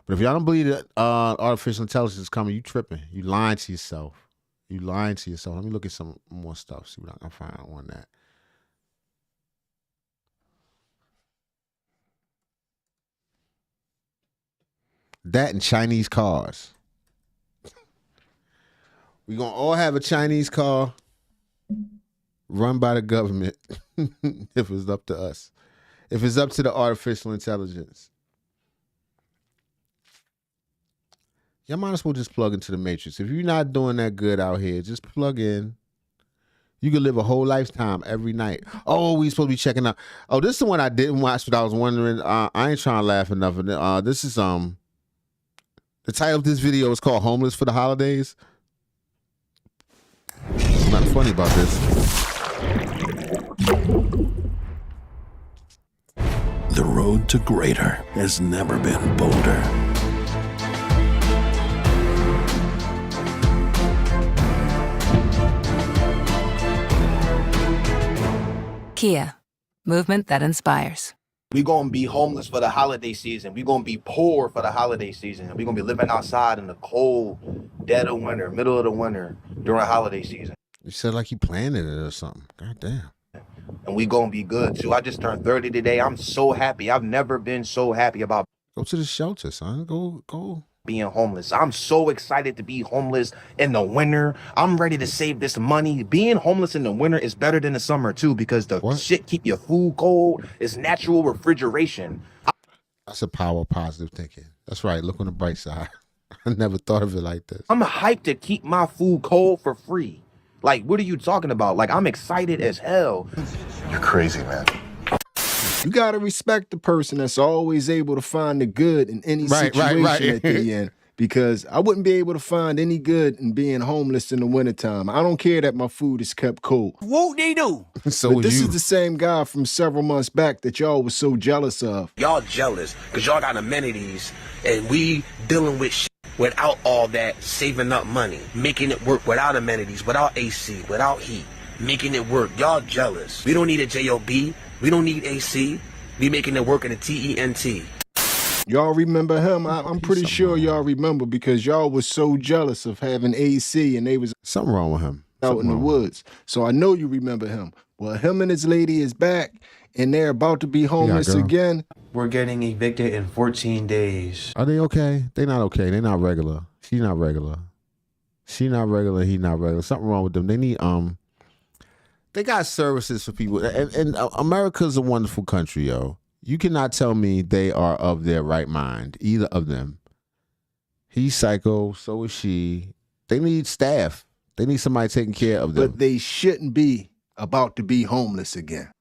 But if y'all don't believe that artificial intelligence is coming, you tripping. You lying to yourself. You lying to yourself. Let me look at some more stuff. See what I can find on that. That and Chinese cars. We're going to all have a Chinese car run by the government if it's up to us. If it's up to the artificial intelligence. Y'all might as well just plug into the Matrix. If you're not doing that good out here, just plug in. You can live a whole lifetime every night. Oh, we supposed to be checking out. Oh, this is the one I didn't watch, but I was wondering. I ain't trying to laugh enough. This is the title of this video is called "Homeless for the Holidays." There's nothing funny about this. The road to greater has never been bolder. Kia, movement that inspires. We're going to be homeless for the holiday season. We're going to be poor for the holiday season. We're going to be living outside in the cold, dead of winter, middle of the winter during holiday season. You said like you planned it or something. God damn. And we going to be good too. I just turned 30 today. I'm so happy. I've never been so happy about. Go to the shelter, son. Go. Being homeless. I'm so excited to be homeless in the winter. I'm ready to save this money. Being homeless in the winter is better than the summer too because the shit keep your food cold. It's natural refrigeration. That's a power of positive thinking. That's right. Look on the bright side. I never thought of it like this. I'm hyped to keep my food cold for free. Like, what are you talking about? Like, I'm excited as hell. You're crazy, man. You gotta respect the person that's always able to find the good in any situation at the end. Because I wouldn't be able to find any good in being homeless in the wintertime. I don't care that my food is kept cold. Whoop they do. But this is the same guy from several months back that y'all was so jealous of. Y'all jealous because y'all got amenities and we dealing with shit without all that, saving up money, making it work without amenities, without AC, without heat, making it work. Y'all jealous. We don't need a JOB. We don't need AC. We making it work in a TENT. Y'all remember him? I'm pretty sure y'all remember because y'all was so jealous of having AC and they was something wrong with him out in the woods. So I know you remember him. Well, him and his lady is back and they're about to be homeless again. We're getting evicted in 14 days. Are they okay? They not okay. They not regular. She not regular. She not regular. He not regular. Something wrong with them. They need They got services for people, and America's a wonderful country, yo. You cannot tell me they are of their right mind, either of them. He's psycho, so is she. They need staff. They need somebody taking care of them. But they shouldn't be about to be homeless again.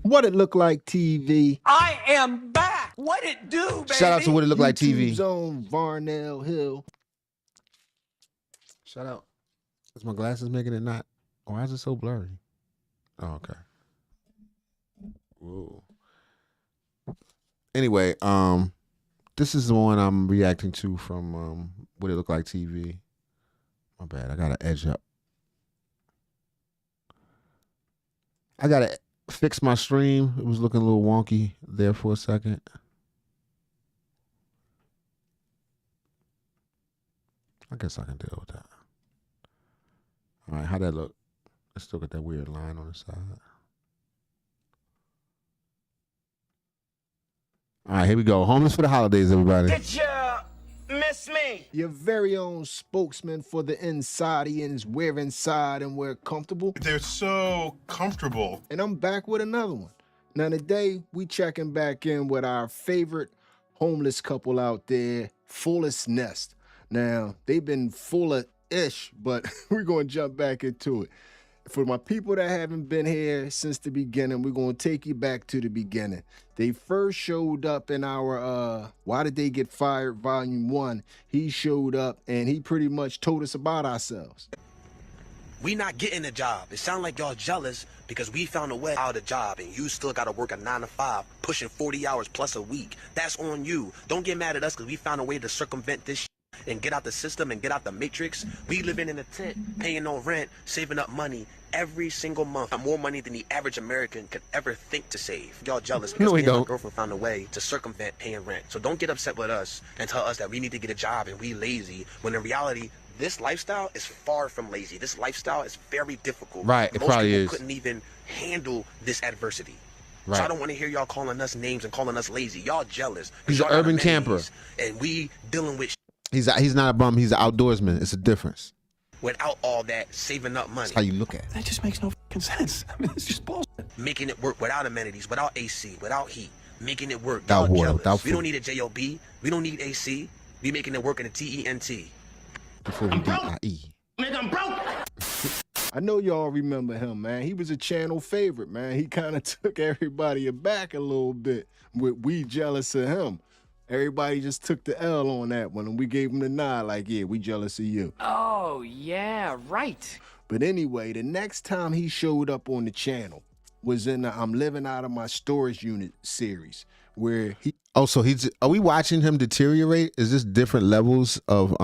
What It Look Like TV. I am back. What it do, baby? Shout out to What It Look Like TV. YouTube's own Varnell Hill. Shout out. Is my glasses making it not? Why is it so blurry? Oh, okay. Whoa. Anyway, this is the one I'm reacting to from What It Look Like TV. My bad. I gotta edge up. I gotta fix my stream. It was looking a little wonky there for a second. I guess I can deal with that. All right, how'd that look? Let's still got that weird line on the side. All right, here we go. Homeless for the holidays, everybody. Did you miss me? Your very own spokesman for the Insidians. We're inside and we're comfortable. They're so comfortable. And I'm back with another one. Now today, we checking back in with our favorite homeless couple out there, Fullest Nest. Now, they've been fuller-ish, but we're going to jump back into it. For my people that haven't been here since the beginning, we're going to take you back to the beginning. They first showed up in our Why Did They Get Fired? Volume 1. He showed up and he pretty much told us about ourselves. We not getting a job. It sound like y'all jealous because we found a way out of job and you still got to work a 9 to 5, pushing 40 hours plus a week. That's on you. Don't get mad at us because we found a way to circumvent this and get out the system and get out the matrix. We living in a tent, paying no rent, saving up money every single month. More money than the average American could ever think to save. Y'all jealous because me and my girlfriend found a way to circumvent paying rent. So don't get upset with us and tell us that we need to get a job and we lazy, when in reality, this lifestyle is far from lazy. This lifestyle is very difficult. Right, it Most probably people is. couldn't even handle this adversity. Right. So I don't want to hear y'all calling us names and calling us lazy. Y'all jealous. He's an urban camper. And we dealing with He's not a bum. He's an outdoorsman. It's a difference. without all that saving up money. That's how you look at it. That just makes no fucking sense. I mean, it's just bullshit. Making it work without amenities, without AC, without heat. Making it work. Without Y'all water, jealous. without We don't food. need a JOB. We don't need AC. We making it work in a TENT. Before we D-I-E. Nigga, I'm broke. I know y'all remember him, man. He was a channel favorite, man. He kind of took everybody aback a little bit with we jealous of him. Everybody just took the L on that one, and we gave him the nod like, yeah, we jealous of you. Oh, yeah, right. But anyway, the next time he showed up on the channel was in the I'm Living Out of My Storage Unit series, where he... Oh, so are we watching him deteriorate? Is this different levels of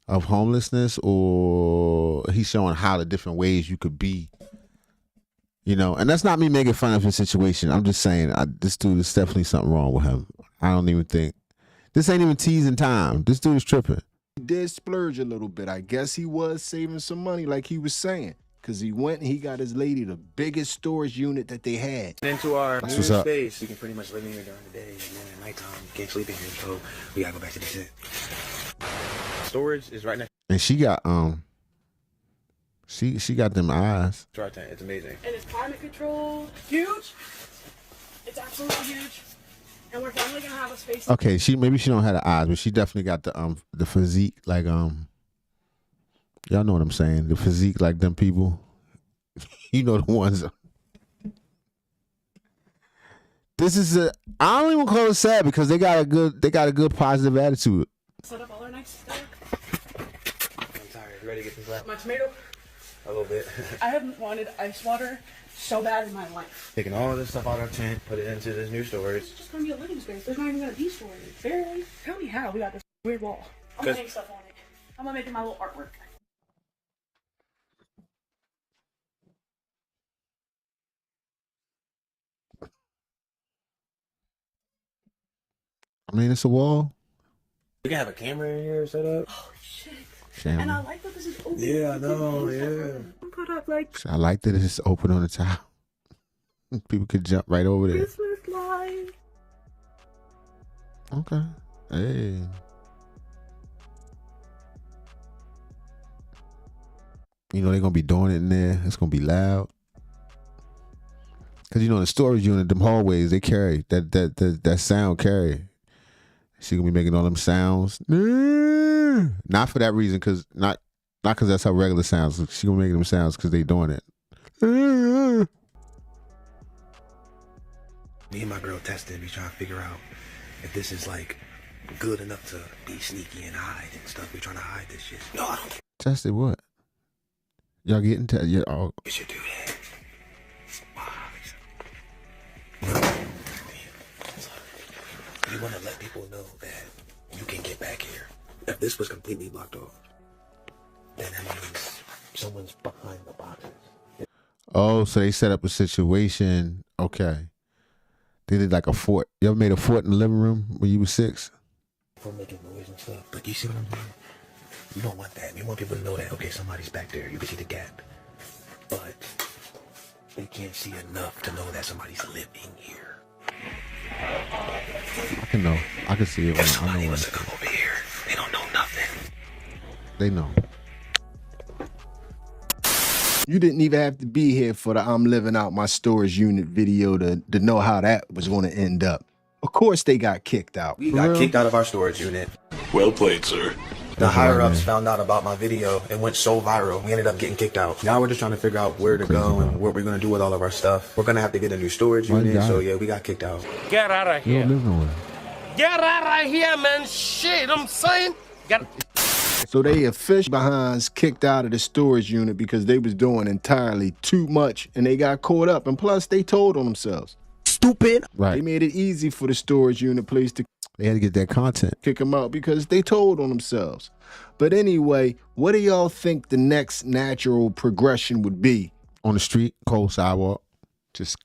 homelessness, or he's showing how the different ways you could be? You know, and that's not me making fun of his situation. I'm just saying, this dude is definitely something wrong with him. I don't even think this ain't even teasing time. This dude is tripping. He did splurge a little bit. I guess he was saving some money, like he was saying, because he went and he got his lady the biggest storage unit that they had. Into our That's new what's up. space, we can pretty much live in here during the day, and then at nighttime, you can't sleep in here, so we gotta go back to the tent. Storage is right next And she got she got them eyes. to our tent. It's amazing. And it's climate control. Huge. It's absolutely huge. And we're finally gonna have a space. Okay, maybe she don't have the eyes, but she definitely got the physique, like y'all know what I'm saying. The physique like them people. You know the ones. This is I don't even call it sad because they got a good positive attitude. Set up all our nice stuff. I'm tired. You ready to get some clap? My tomato. A little bit. I haven't wanted ice water so bad in my life. Taking all this stuff out of our tent, put it into this new storage. It's just gonna be a living space. There's not even gonna be storage. Barely. Tell me how we got this weird wall. I'm gonna hang stuff on it. I'm gonna make it my little artwork. I mean, it's a wall. We can have a camera in here set up. Oh shit. Camera. And I like that this is open. Yeah, I know, yeah. Put up like I like that it's open on the top. People could jump right over there. Christmas lights. Okay. Hey. You know they're gonna be doing it in there. It's gonna be loud. Cause you know the storage unit, them hallways, they carry that sound carry. She gonna be making all them sounds. Not for that reason, cause not cause that's how regular sounds. She gonna make them sounds cause they doing it. Me and my girl tested. We trying to figure out if this is like good enough to be sneaky and hide and stuff. We trying to hide this shit. No, I don't care. Tested what? Y'all getting tested? Yeah. Oh. We should do that. We want to let people know that you can get back here. If this was completely blocked off, then that means someone's behind the boxes. Oh, so they set up a situation. Okay. They did like a fort. You ever made a fort in the living room when you were 6? For making noise and stuff. But you see what I'm saying? You don't want that. You want people to know that, okay, somebody's back there. You can see the gap. But they can't see enough to know that somebody's living here. I can know. I can see it. If somebody was to come over here, they don't know nothing. They know. You didn't even have to be here for the I'm living out my storage unit video to know how that was going to end up. Of course they got kicked out. We got kicked out of our storage unit. Well played, sir. The higher-ups found out about my video and went so viral, we ended up getting kicked out. Now we're just trying to figure out where to go and what we're going to do with all of our stuff. We're going to have to get a new storage unit, so yeah, we got kicked out. Get out of You here. don't live nowhere. Get out of here, man. Shit, I'm saying. So they official behinds kicked out of the storage unit because they was doing entirely too much and they got caught up. And plus they told on themselves. Stupid. Right. They made it easy for the storage unit police to They had to get that content. kick them out because they told on themselves. But anyway, what do y'all think the next natural progression would be? On the street, cold sidewalk. Just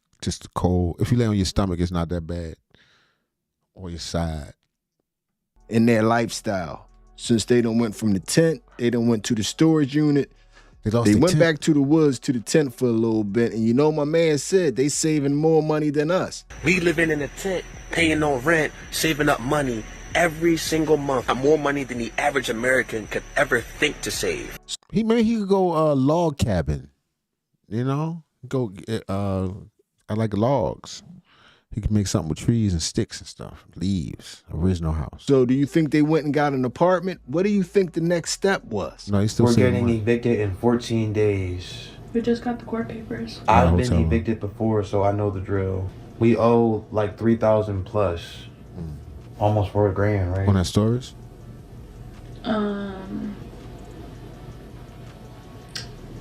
cold. If you lay on your stomach, it's not that bad. Or your side. In their lifestyle. Since they done went from the tent, they done went to the storage unit. They went back to the woods to the tent for a little bit. And you know my man said they saving more money than us. We living in a tent, paying no rent, saving up money every single month. More money than the average American could ever think to save. Maybe he could go log cabin. You know? Go I like logs. He could make something with trees and sticks and stuff. Leaves. Original house. So do you think they went and got an apartment? What do you think the next step was? No, he's still We're saving getting money. evicted in 14 days. We just got the court papers. I've been evicted before, so I know the drill. We owe like 3,000 plus. Almost $4,000, right? On that storage?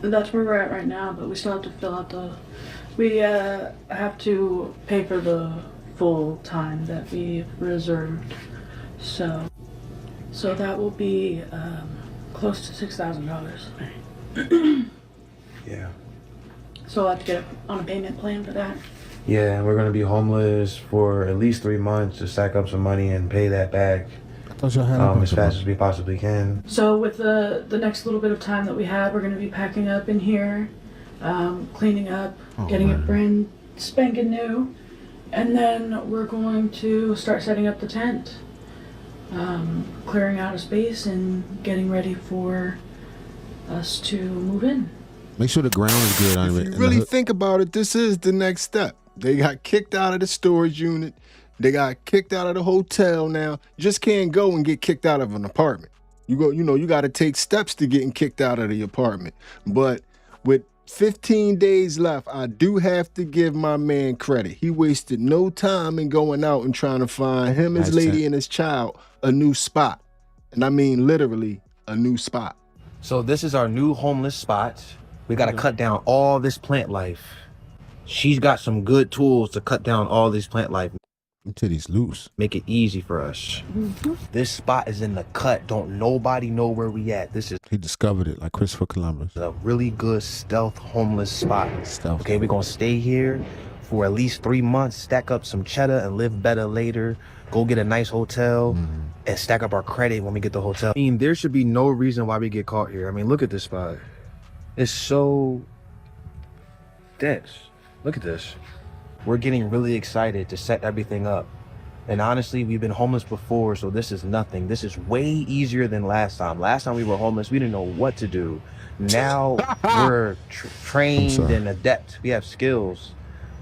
That's where we're at right now, but we still have to fill out we have to pay for the full time that we reserved. So that will be close to $6,000. Yeah. So I'll have to get on a payment plan for that. Yeah, we're gonna be homeless for at least 3 months to stack up some money and pay that back thought y'all had as fast as we possibly can. So with the next little bit of time that we have, we're going to be packing up in here, cleaning up, getting it brand spanking new, and then we're going to start setting up the tent, clearing out a space and getting ready for us to move in. Make sure the ground is good on it. If you really think about it, this is the next step. They got kicked out of the storage unit. They got kicked out of the hotel now. You just can't go and get kicked out of an apartment. You got to take steps to getting kicked out of the apartment. But with 15 days left, I do have to give my man credit. He wasted no time in going out and trying to find him, his lady, and his child a new spot. And I mean literally a new spot. So this is our new homeless spot. We got to cut down all this plant life. She's got some good tools to cut down all this plant life. Titties loose. Make it easy for us. This spot is in the cut. Don't nobody know where we at. He discovered it like Christopher Columbus. A really good stealth homeless spot. Okay, we're gonna stay here for at least 3 months, stack up some cheddar and live better later. Go get a nice hotel and stack up our credit when we get the hotel. I mean, there should be no reason why we get caught here. I mean, look at this spot. It's so dense. Look at this. We're getting really excited to set everything up. And honestly, we've been homeless before, so this is nothing. This is way easier than last time. Last time we were homeless, we didn't know what to do. Now we're trained and adept. We have skills.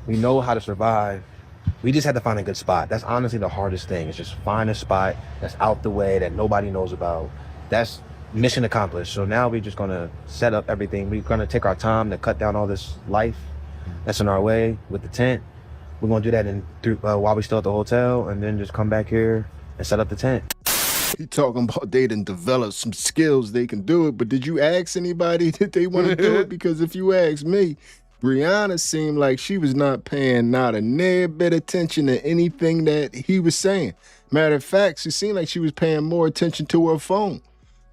We know how to survive. We just had to find a good spot. That's honestly the hardest thing. Is just find a spot that's out the way that nobody knows about. That's mission accomplished. So now we're just gonna set up everything. We're gonna take our time to cut down all this life that's in our way with the tent. We're gonna do that while we're still at the hotel, and then just come back here and set up the tent. He talking about they done develop some skills they can do it, but did you ask anybody that they want to do it? Because if you ask me, Brianna seemed like she was not paying not a near bit attention to anything that he was saying. Matter of fact, she seemed like she was paying more attention to her phone.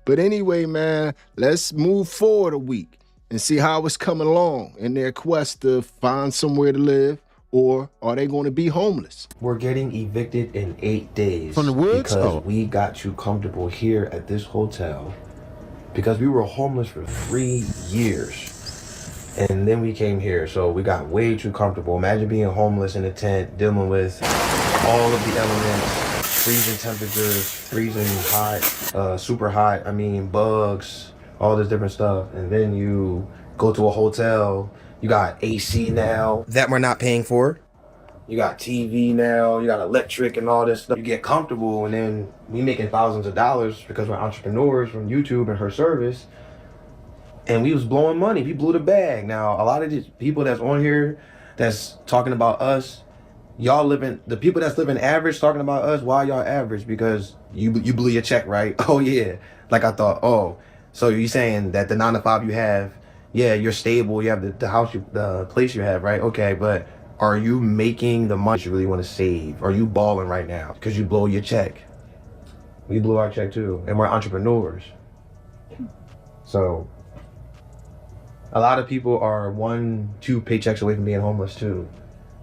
But anyway, man, let's move forward a week and see how it's coming along in their quest to find somewhere to live, or are they going to be homeless? We're getting evicted in 8 days. From the woods? Because we got too comfortable here at this hotel because we were homeless for 3 years. And then we came here, so we got way too comfortable. Imagine being homeless in a tent, dealing with all of the elements, freezing temperatures, freezing hot, super hot, bugs, all this different stuff. And then you go to a hotel, you got AC now that we're not paying for. You got TV now, you got electric and all this stuff. You get comfortable, and then we making thousands of dollars because we're entrepreneurs from YouTube and her service. And we was blowing money. We blew the bag. Now, a lot of these people that's on here that's talking about us, the people that's living average talking about us, why y'all average? Because you blew your check, right? Oh, yeah. Like I thought, so you're saying that the 9 to 5 you have, yeah, you're stable, you have the house, the place you have, right? Okay, but are you making the money you really want to save? Are you balling right now? Because you blow your check. We blew our check too, and we're entrepreneurs. So a lot of people are 1-2 paychecks away from being homeless too.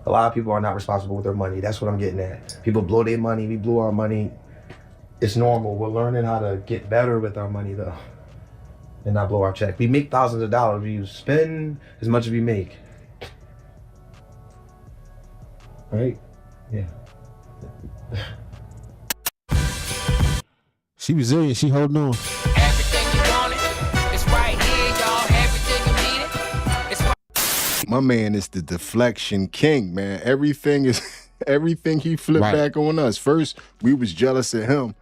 A lot of people are not responsible with their money. That's what I'm getting at. People blow their money, we blew our money. It's normal. We're learning how to get better with our money though, and not blow our check. We make thousands of dollars. We spend as much as we make. Right? Yeah. She resilient. She holding on. My man is the deflection king, man. Everything he flipped back on us. First, we was jealous of him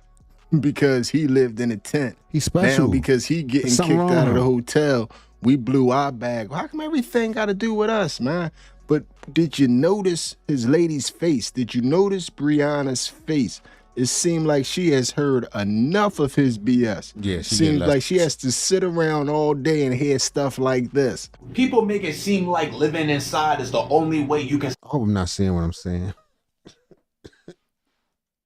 because he lived in a tent. He's special. Now, because he getting kicked out of the hotel, we blew our bag. How come everything got to do with us, man? But did you notice his lady's face? Did you notice Brianna's face? It seemed like she has heard enough of his BS. Yeah, she seems like she has to sit around all day and hear stuff like this. People make it seem like living inside is the only way you can I hope I'm not saying what I'm saying.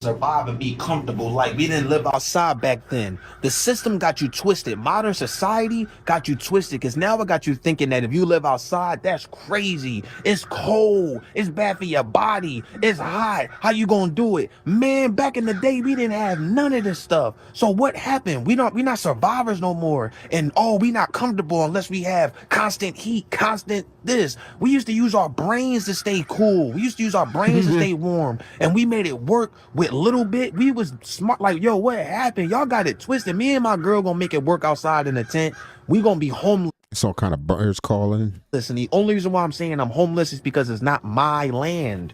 survive and be comfortable. Like, we didn't live outside back then. The system got you twisted. Modern society got you twisted, because now it got you thinking that if you live outside, that's crazy. It's cold. It's bad for your body. It's hot. How you gonna do it? Man, back in the day, we didn't have none of this stuff. So what happened? We not survivors no more. And we not comfortable unless we have constant heat, constant this. We used to use our brains to stay cool. We used to use our brains to stay warm. And we made it work with little bit. We was smart. Like, yo, what happened? Y'all got it twisted. Me and my girl gonna make it work outside in a tent. We gonna be homeless. It's all kind of birds calling. Listen, the only reason why I'm saying I'm homeless is because it's not my land.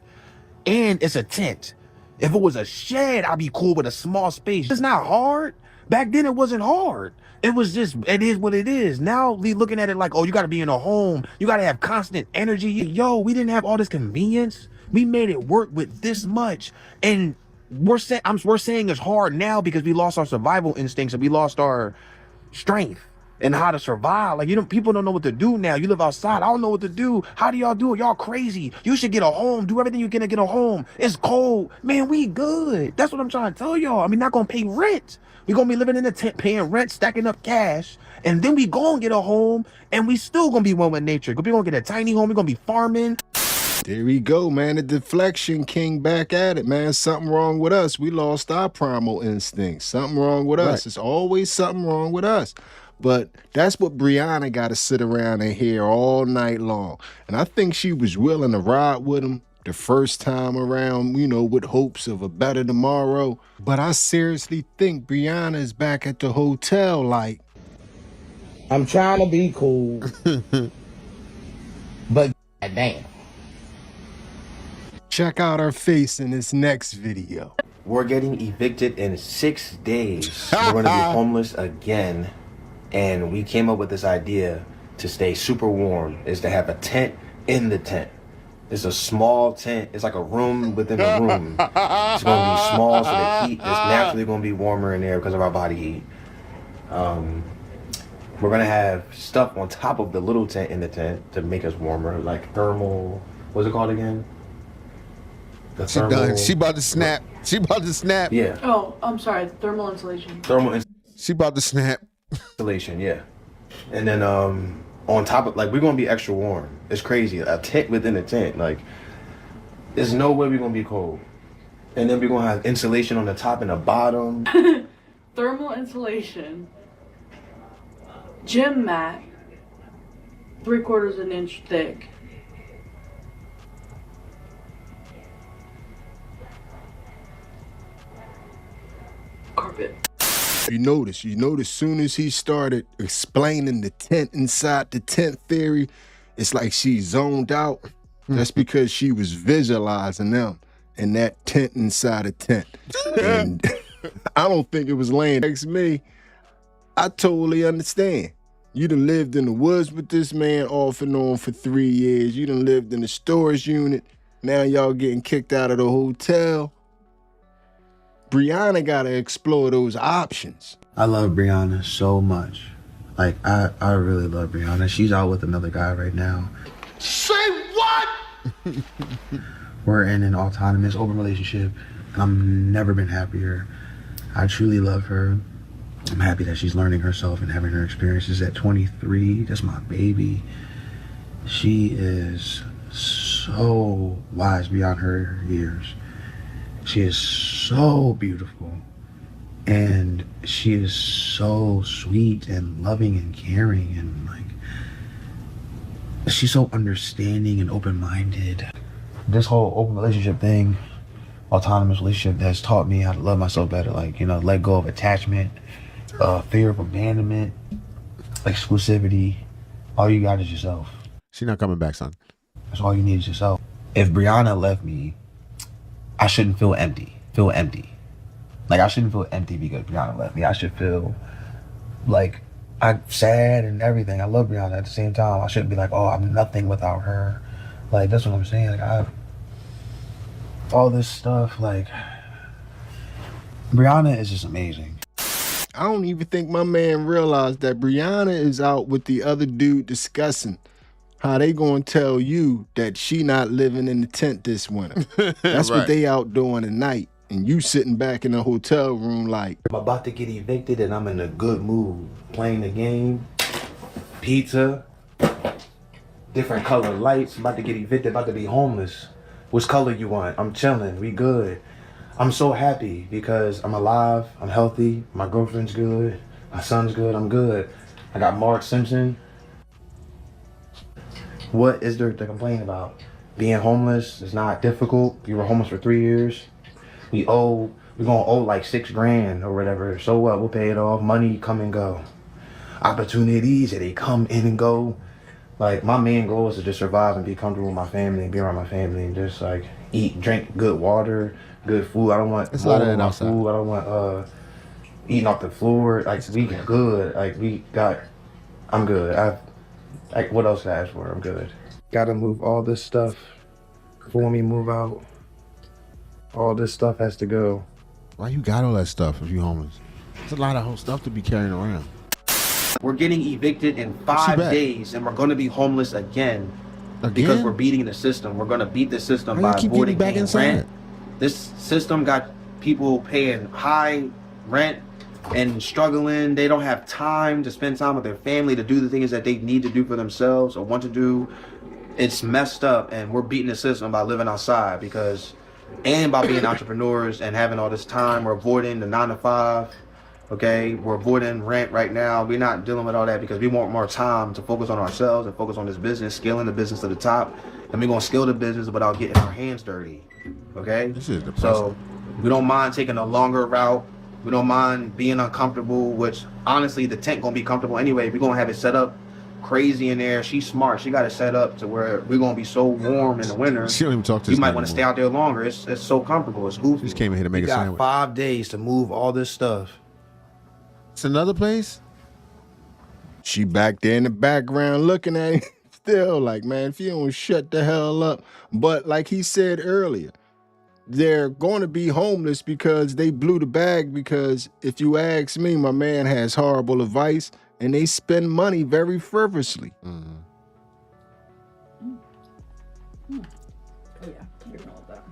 And it's a tent. If it was a shed, I'd be cool with a small space. It's not hard. Back then, it wasn't hard. It was just, it is what it is. Now, we looking at it like, you got to be in a home. You got to have constant energy. Yo, we didn't have all this convenience. We made it work with this much. And we're saying it's hard now because we lost our survival instincts and we lost our strength and how to survive. Like, people don't know what to do now. You live outside. I don't know what to do. How do y'all do it? Y'all crazy. You should get a home. Do everything you can to get a home. It's cold. Man, we good. That's what I'm trying to tell y'all. I mean, not gonna pay rent. We gonna be living in a tent, paying rent, stacking up cash, and then we gonna get a home, and we still gonna be one with nature. We gonna get a tiny home. We gonna be farming. There we go, man. The deflection king back at it, man. Something wrong with us. We lost our primal instincts. Something wrong with us. It's always something wrong with us. But that's what Brianna got to sit around and hear all night long. And I think she was willing to ride with him the first time around, with hopes of a better tomorrow. But I seriously think Brianna is back at the hotel like, I'm trying to be cool, but damn. Check out our face in this next video. We're getting evicted in 6 days. We're going to be homeless again. And we came up with this idea to stay super warm, is to have a tent in the tent. It's a small tent. It's like a room within a room. It's going to be small, so the heat is naturally going to be warmer in there because of our body heat. We're going to have stuff on top of the little tent in the tent to make us warmer, like thermal, what's it called again? She done. She about to snap. She about to snap. Yeah. Oh, I'm sorry. Thermal insulation. She about to snap. Insulation, yeah. And then on top of, like, we're gonna be extra warm. It's crazy. A tent within a tent. Like, there's no way we're gonna be cold. And then we're gonna have insulation on the top and the bottom. Thermal insulation. Gym mat. 3/4 an inch thick. Carpet. You notice soon as he started explaining the tent inside the tent theory, it's like she zoned out. That's because she was visualizing them in that tent inside a tent. And I don't think it was laying next to me. I totally understand. You done lived in the woods with this man off and on for 3 years. You done lived in the storage unit. Now y'all getting kicked out of the hotel. Brianna gotta explore those options. I love Brianna so much. Like, I really love Brianna. She's out with another guy right now. Say what? We're in an autonomous open relationship, and I've never been happier. I truly love her. I'm happy that she's learning herself and having her experiences at 23. That's my baby. She is so wise beyond her years. She is so beautiful, and she is so sweet and loving and caring, and like, she's so understanding and open-minded. This whole open relationship thing, autonomous relationship, has taught me how to love myself better. Like, you know, let go of attachment, fear of abandonment, exclusivity. All you got is yourself. She's not coming back, son. That's all you need is yourself. If Brianna left me, I shouldn't feel empty. Like, I shouldn't feel empty because Brianna left me. I should feel like I'm sad and everything. I love Brianna at the same time. I shouldn't be like, oh, I'm nothing without her. Like, that's what I'm saying. Like, all this stuff, like, Brianna is just amazing. I don't even think my man realized that Brianna is out with the other dude discussing how they gonna tell you that she not living in the tent this winter. That's Right. what they out doing tonight. And you sitting back in the hotel room like, I'm about to get evicted and I'm in a good mood. Playing the game, pizza, different color lights. I'm about to get evicted, about to be homeless. Which color you want? I'm chilling, we good. I'm so happy because I'm alive, I'm healthy, my girlfriend's good, my son's good, I'm good. I got Mark Simpson. What is there to complain about? Being homeless is not difficult. You were homeless for 3 years. We're gonna owe like 6 grand or whatever. So what? We'll pay it off. Money come and go. Opportunities, they come in and go. Like, my main goal is to just survive and be comfortable with my family and be around my family and just like eat, drink good water, good food. I don't want It's a lot of mold that on my outside. food. I don't want eating off the floor. Like, we good. Like, I'm good. Like, what else can I ask for? I'm good. Gotta move all this stuff before we move out. All this stuff has to go. Why you got all that stuff if you homeless? It's a lot of whole stuff to be carrying around. We're getting evicted in She 5 back. days, and we're going to be homeless again. Again? Because we're beating the system. We're going to beat the system Why you by keep avoiding getting back paying inside? rent. This system got people paying high rent and struggling. They don't have time to spend time with their family to do the things that they need to do for themselves or want to do. It's messed up, and we're beating the system by living outside and by being entrepreneurs and having all this time. We're avoiding the 9 to 5. Okay, we're avoiding rent right now. We're not dealing with all that because we want more time to focus on ourselves and focus on this business, scaling the business to the top. And we're gonna scale the business without getting our hands dirty. Okay? This is depressing. So we don't mind taking a longer route. We don't mind being uncomfortable, which honestly the tent gonna be comfortable anyway. We're gonna have it set up crazy in there. She's smart. She got it set up to where we're gonna be so warm in the winter. She don't even talk to You this might guy want to anymore. stay out there longer. It's so comfortable. It's goofy. Just came in here to make you a got sandwich. 5 days to move all this stuff. It's another place? She back there in the background looking at him still like, man, if you don't shut the hell up. But like he said earlier, they're going to be homeless because they blew the bag, because if you ask me, my man has horrible advice and they spend money very frivolously. Mm-hmm. Oh yeah, you're gonna love that.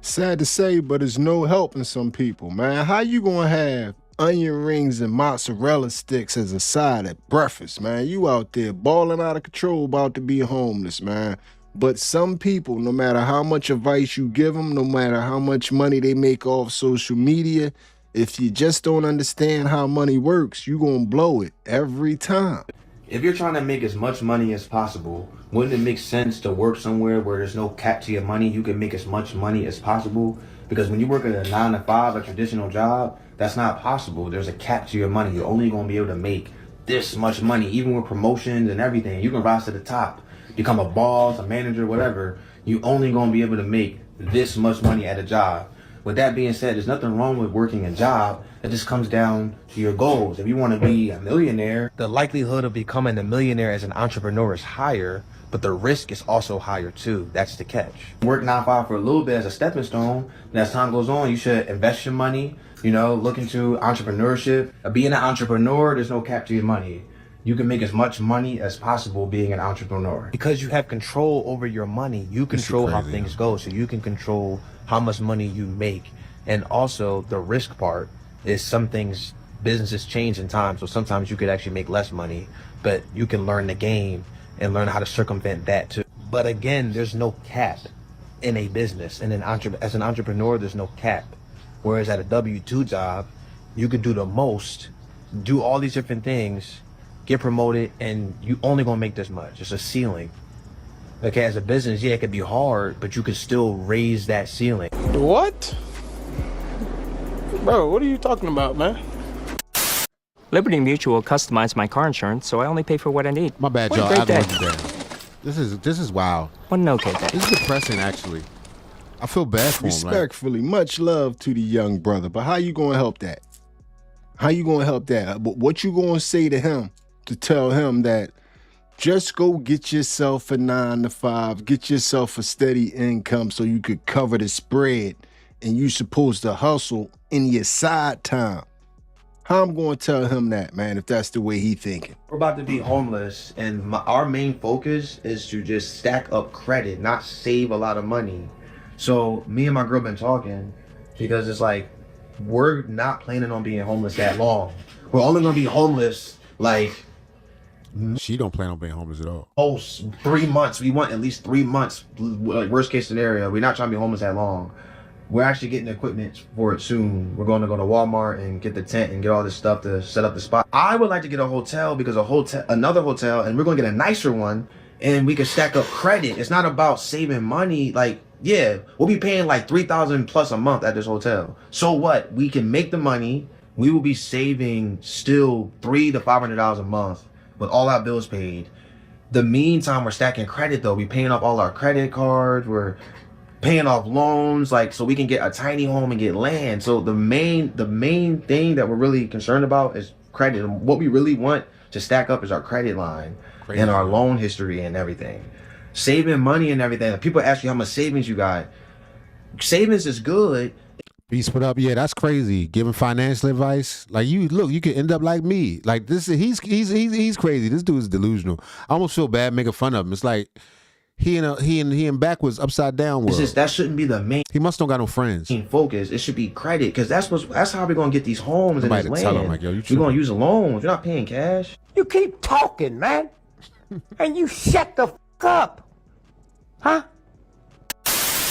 Sad to say, but it's no helping some people, man. How you gonna have onion rings and mozzarella sticks as a side at breakfast, man? You out there balling out of control about to be homeless, man. But some people, no matter how much advice you give them, no matter how much money they make off social media, if you just don't understand how money works, you gonna blow it every time. If you're trying to make as much money as possible, wouldn't it make sense to work somewhere where there's no cap to your money? You can make as much money as possible. Because when you work at a 9 to 5, a traditional job, that's not possible. There's a cap to your money. You're only gonna be able to make this much money, even with promotions and everything. You can rise to the top, become a boss, a manager, whatever. You only gonna be able to make this much money at a job. With that being said, there's nothing wrong with working a job. It just comes down to your goals. If you want to be a millionaire, the likelihood of becoming a millionaire as an entrepreneur is higher, but the risk is also higher too. That's the catch. Work 9 to 5 for a little bit as a stepping stone, and as time goes on, you should invest your money, look into entrepreneurship. Being an entrepreneur, there's no cap to your money. You can make as much money as possible being an entrepreneur. Because you have control over your money, you control how things go, so you can control how much money you make. And also the risk part is some things, businesses change in time, so sometimes you could actually make less money, but you can learn the game and learn how to circumvent that too. But again, there's no cap in a business. And as an entrepreneur, there's no cap. Whereas at a W-2 job, you could do the most, do all these different things, get promoted, and you only gonna make this much. It's a ceiling. Okay, as a business, yeah, it could be hard, but you could still raise that ceiling. What? Bro, what are you talking about, man? Liberty Mutual customized my car insurance, so I only pay for what I need. My bad, What a y'all. great I've day. worked down. This is wild. What an okay day. This is depressing, actually. I feel bad for him. Respectfully, much love to the young brother, but how you gonna help that? How you gonna help that? What you gonna say to him to tell him that just go get yourself a 9 to 5, get yourself a steady income so you could cover the spread, and you supposed to hustle in your side time? How I'm gonna tell him that, man, if that's the way he thinking? We're about to be homeless, and our main focus is to just stack up credit, not save a lot of money. So me and my girl been talking, because it's like, we're not planning on being homeless that long. We're only gonna be homeless like, she don't plan on being homeless at all. 3 months. We want at least 3 months, like worst case scenario. We're not trying to be homeless that long. We're actually getting the equipment for it soon. We're going to go to Walmart and get the tent and get all this stuff to set up the spot. I would like to get a hotel, because another hotel, and we're going to get a nicer one, and we can stack up credit. It's not about saving money. Like, yeah, we'll be paying like $3,000 plus a month at this hotel. So what? We can make the money. We will be saving still $300 to $500 a month with all our bills paid. The meantime, we're stacking credit though. We're paying off all our credit cards. We're paying off loans, like, so we can get a tiny home and get land. So the main thing that we're really concerned about is credit. And what we really want to stack up is our credit line and our loan history and everything. Saving money and everything. People ask you how much savings you got. Savings is good. Peace put up. Yeah, that's crazy. Giving financial advice. Like, you could end up like me. Like, this is he's crazy. This dude is delusional. I almost feel bad making fun of him. It's like he in backwards, upside down world. That shouldn't be the main. He must don't got no friends. Focus. It should be credit, because that's how we're gonna get these homes and this land. Tell him, like, yo, we're gonna use loans. You're not paying cash. You keep talking, man. And you shut the fuck up. Huh?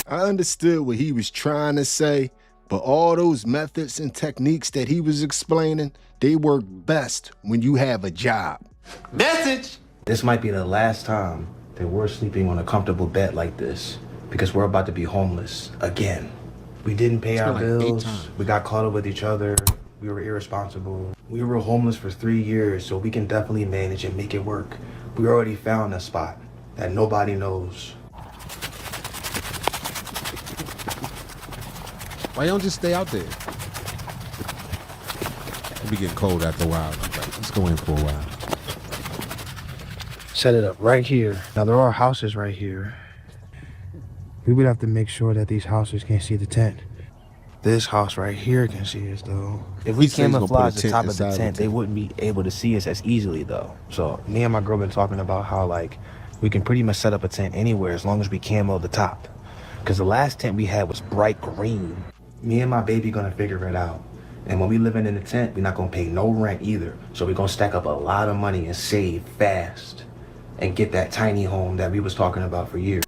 I understood what he was trying to say, but all those methods and techniques that he was explaining, they work best when you have a job. Message! This might be the last time that we're sleeping on a comfortable bed like this, because we're about to be homeless again. We didn't pay our like 8 bills. times. We got caught up with each other. We were irresponsible. We were homeless for 3 years, so we can definitely manage and make it work. We already found a spot that nobody knows. Why you don't just stay out there? It'll be getting cold after a while. Like, let's go in for a while. Set it up right here. Now there are houses right here. We would have to make sure that these houses can't see the tent. This house right here can see us though. If we camouflage the top of the tent, they wouldn't be able to see us as easily though. So me and my girl been talking about how like we can pretty much set up a tent anywhere as long as we camo the top. Cause the last tent we had was bright green. Me and my baby gonna figure it out. And when we living in the tent, we're not gonna pay no rent either. So we're gonna stack up a lot of money and save fast and get that tiny home that we was talking about for years.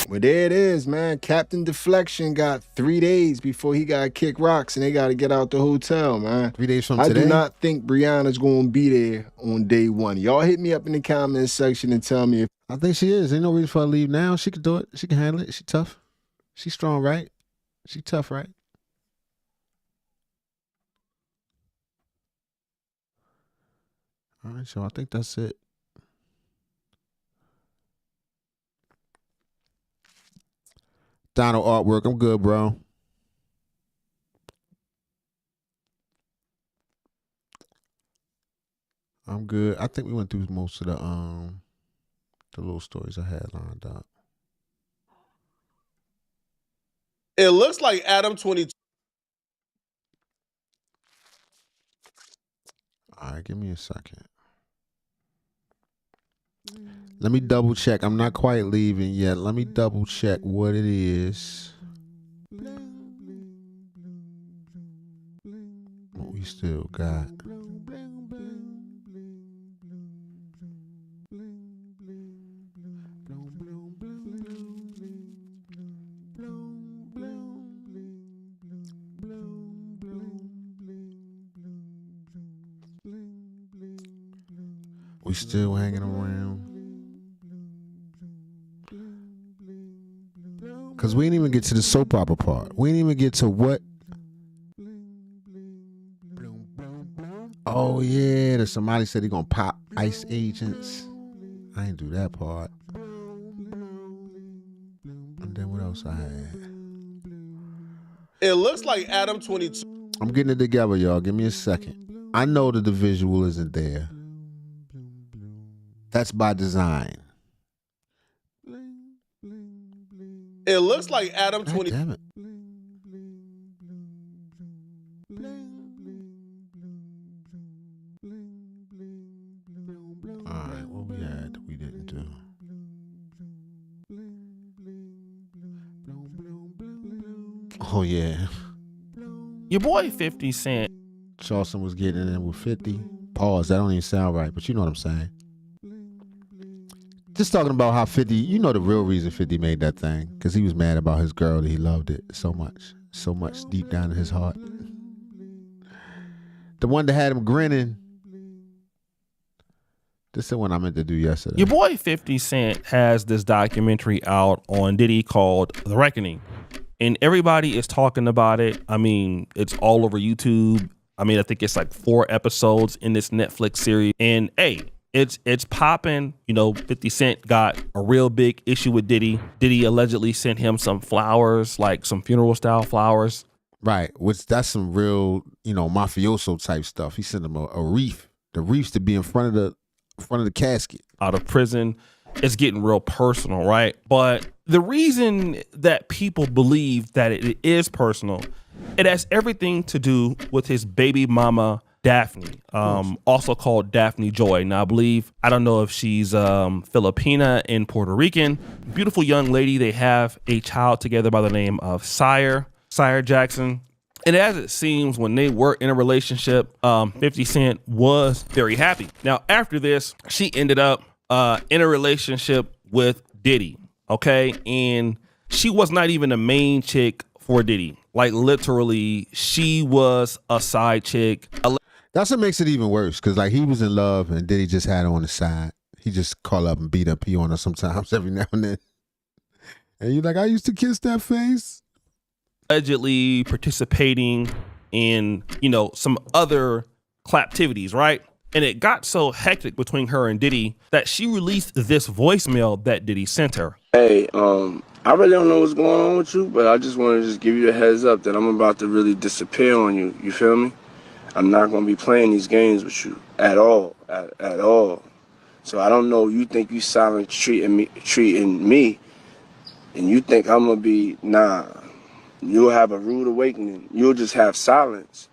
Well, there it is, man. Captain Deflection got 3 days before he got to kick rocks, and they got to get out the hotel, man. 3 days from today? today? I do not think Brianna's going to be there on day one. Y'all hit me up in the comments section and tell me if... I think she is. Ain't no reason for her to leave now. She can do it. She can handle it. She tough. She strong, right? She tough, right? All right, so I think that's it. Donald artwork. I'm good, bro. I'm good. I think we went through most of the little stories I had lined up. It looks like Adam 22. All right, give me a second. Let me double check. I'm not quite leaving yet. Let me double check what it is. What we still got. We still hanging around. Because we didn't even get to the soap opera part. We didn't even get to what. Oh, yeah. There's somebody said he going to pop ICE agents. I ain't do that part. And then what else I had? It looks like Adam 22. I'm getting it together, y'all. Give me a second. I know that the visual isn't there. That's by design. It looks like Adam 20. Damn it. All right, what we had that we didn't do. Oh, yeah. Your boy 50 Cent. Charleston was getting in with 50. Pause. That don't even sound right, but you know what I'm saying. Just talking about how 50, you know the real reason 50 made that thing. Because he was mad about his girl that he loved it so much. So much deep down in his heart. The one that had him grinning. This is the one I meant to do yesterday. Your boy 50 Cent has this documentary out on Diddy called The Reckoning. And everybody is talking about it. I mean, it's all over YouTube. I mean, I think it's like 4 episodes in this Netflix series. And hey, it's popping. You know, 50 Cent got a real big issue with Diddy. Diddy allegedly sent him some flowers, like some funeral style flowers. Right, which that's some real, you know, mafioso type stuff. He sent him a wreath. The wreaths to be in front of the casket. Out of prison, it's getting real personal, right? But the reason that people believe that it is personal, it has everything to do with his baby mama, Daphne, also called Daphne Joy. Now, I don't know if she's Filipina and Puerto Rican. Beautiful young lady. They have a child together by the name of Sire Jackson. And as it seems, when they were in a relationship, 50 Cent was very happy. Now, after this, she ended up in a relationship with Diddy, okay? And she was not even the main chick for Diddy. Like, literally, she was a side chick. That's what makes it even worse, because like he was in love and Diddy just had her on the side. He just call up and beat up on her sometimes every now and then. And you're like, I used to kiss that face. allegedly participating in, some other claptivities, right? And it got so hectic between her and Diddy that she released this voicemail that Diddy sent her. Hey, I really don't know what's going on with you, but I just want to just give you a heads up that I'm about to really disappear on you. You feel me? I'm not going to be playing these games with you at all, at all. So I don't know, you think you silent treating me, and you think I'm going to be, nah. You'll have a rude awakening. You'll just have silence.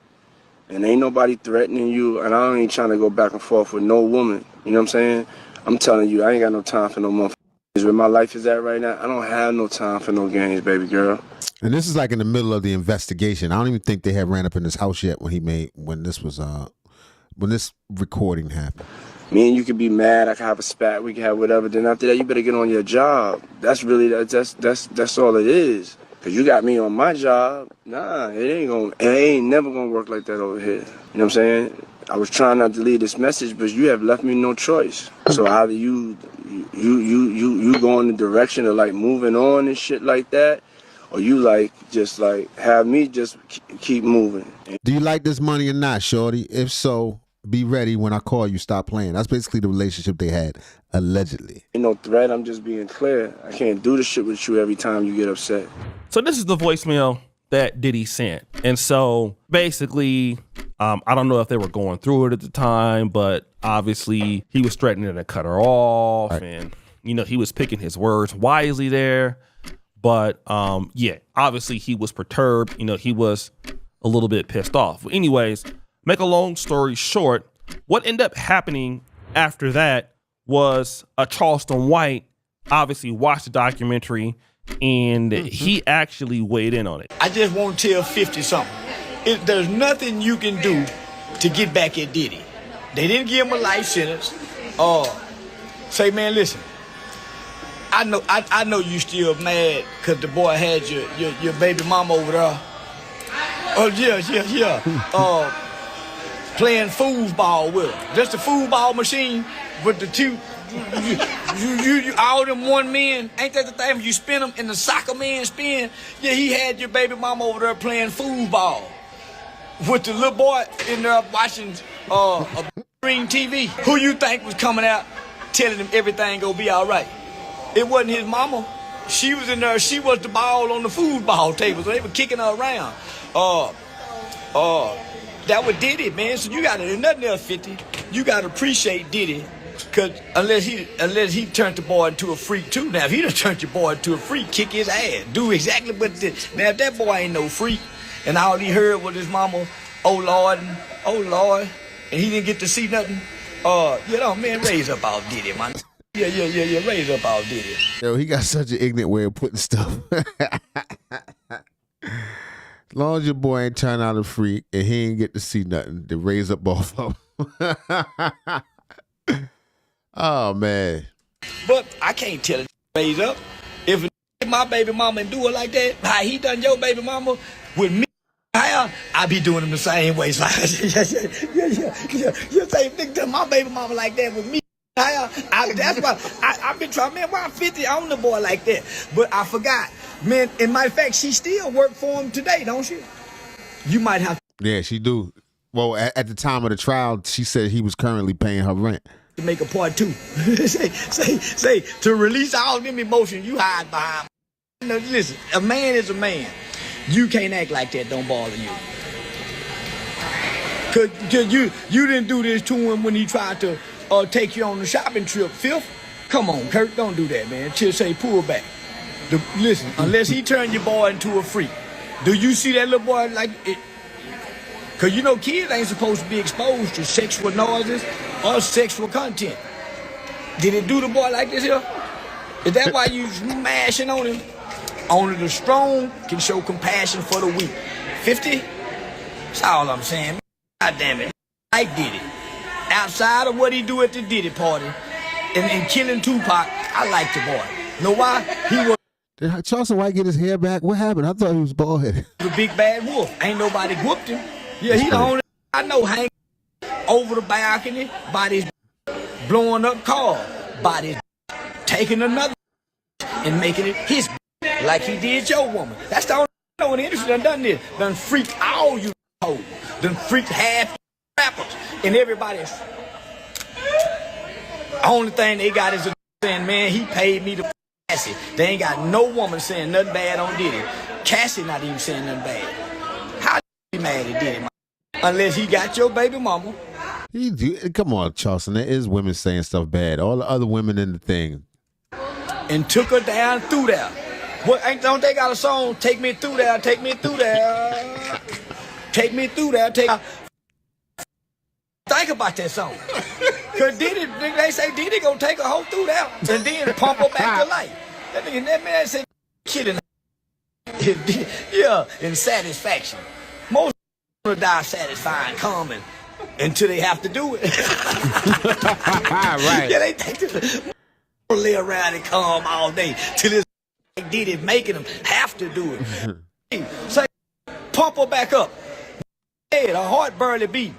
And ain't nobody threatening you, and I ain't trying to go back and forth with no woman. You know what I'm saying? I'm telling you, I ain't got no time for no motherfuckers. Where my life is at right now, I don't have no time for no games, baby girl. And this is like in the middle of the investigation. I don't even think they had ran up in his house yet when this recording happened. Me and you could be mad, I could have a spat, we could have whatever. Then after that, you better get on your job. That's really, that's all it is. Cause you got me on my job. Nah, it ain't never gonna work like that over here. You know what I'm saying? I was trying not to leave this message, but you have left me no choice. So either you go in the direction of like moving on and shit like that, or you just have me just keep moving. Do you like this money or not, shorty? If so, be ready when I call you. Stop playing. That's basically the relationship they had, allegedly. Ain't no threat. I'm just being clear. I can't do this shit with you every time you get upset. So this is the voicemail that Diddy sent. And so basically, I don't know if they were going through it at the time, but obviously he was threatening to cut her off. Right. And, he was picking his words wisely there. But obviously he was perturbed. He was a little bit pissed off. But anyways, make a long story short, what ended up happening after that was Charleston White obviously watched the documentary and he actually weighed in on it. I just want to tell 50 something. There's nothing you can do to get back at Diddy. They didn't give him a life sentence. Say, man, listen. I know you still mad because the boy had your baby mama over there. Oh yeah. Playing foosball with her. Just a foosball machine with the two. You all them one men, ain't that the thing? When you spin them in the soccer man spin, yeah, he had your baby mama over there playing foosball with the little boy in there watching a green TV. Who you think was coming out telling him everything gonna be all right? It wasn't his mama. She was in there. She was the ball on the foosball table, so they were kicking her around. That was Diddy, man. So you gotta do nothing else, 50. You gotta appreciate Diddy. Cause unless he turned the boy into a freak too. Now if he done turned your boy into a freak, kick his ass. Do exactly what he did. Now if that boy ain't no freak and all he heard was his mama, oh Lord, and he didn't get to see nothing, man, raise up all Diddy, man. Yeah, raise up all Diddy. Yo, he got such an ignorant way of putting stuff. As long as your boy ain't turn out a freak and he ain't get to see nothing, to raise up both of them. Oh, man. But I can't tell it to raise up. If my baby mama do it like that, how he done your baby mama with me, I be doing him the same way. So, you say, nigga, done my baby mama like that with me. That's why I've been trying, man, why 50 on the boy like that? But I forgot. Man, in my fact, she still work for him today, don't she? You might have Yeah, she do. Well, at the time of the trial, she said he was currently paying her rent. To make a part two. say, to release all them emotions you hide behind. No, listen, a man is a man. You can't act like that, don't bother you. Cause you didn't do this to him when he tried to take you on the shopping trip, Fifth. Come on, Kurt, don't do that, man. Just say pull back. Listen, unless he turned your boy into a freak. Do you see that little boy like it? Because kids ain't supposed to be exposed to sexual noises or sexual content. Did it do the boy like this here? Is that why you smashing on him? Only the strong can show compassion for the weak. 50? That's all I'm saying. God damn it. I did it. Outside of what he do at the Diddy party and killing Tupac, I like the boy. Know why? He was... Did Charleston White get his hair back? What happened? I thought he was bald-headed. The big bad wolf. Ain't nobody whooped him. Yeah, he the only I know hanging over the balcony by this blowing up car, by this taking another and making it his like he did your woman. That's the only know in the industry done this. Done freaked all you hoes. Done freaked half rappers. And everybody's. Only thing they got is a saying, man, he paid me to Cassie. They ain't got no woman saying nothing bad on Diddy. Cassie not even saying nothing bad. How be mad at Diddy, man? Unless he got your baby mama. Come on, Charleston. There is women saying stuff bad. All the other women in the thing. And took her down through there. What, don't they got a song? Take me through there, take me through there. Take me through there, take. Think about that song. Cause Diddy, they say Diddy gonna take a hoe through there and then pump her back to life. That man said kidding. Yeah, in satisfaction. Most die satisfying, coming until they have to do it. Right. Yeah, they think this lay around and calm all day till this Diddy making them have to do it. Say, pump her back up. Head, her heart barely beat.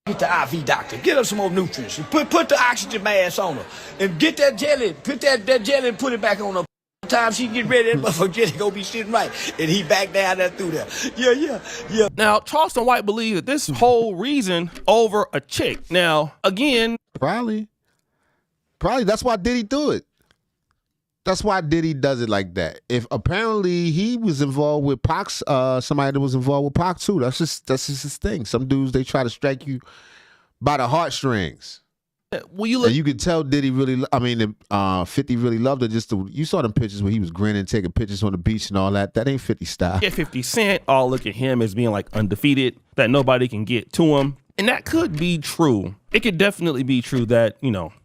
Get the IV doctor. Get her some more nutrients. Put the oxygen mask on her. And get that jelly. Put that jelly and put it back on her. Time she get ready, that motherfucker jelly gonna be sitting right. And he back down there through there. Yeah. Now, Charleston White believes that this whole reason over a chick. Now, again. Probably that's why Diddy do it. That's why Diddy does it like that. If apparently he was involved with Pac's, somebody that was involved with Pac too. That's just his thing. Some dudes, they try to strike you by the heartstrings. Well, you look. And you could tell Diddy really. 50 really loved it. You saw them pictures where he was grinning, taking pictures on the beach and all that. That ain't 50 style. Yeah, 50 Cent all look at him as being like undefeated, that nobody can get to him, and that could be true. It could definitely be true that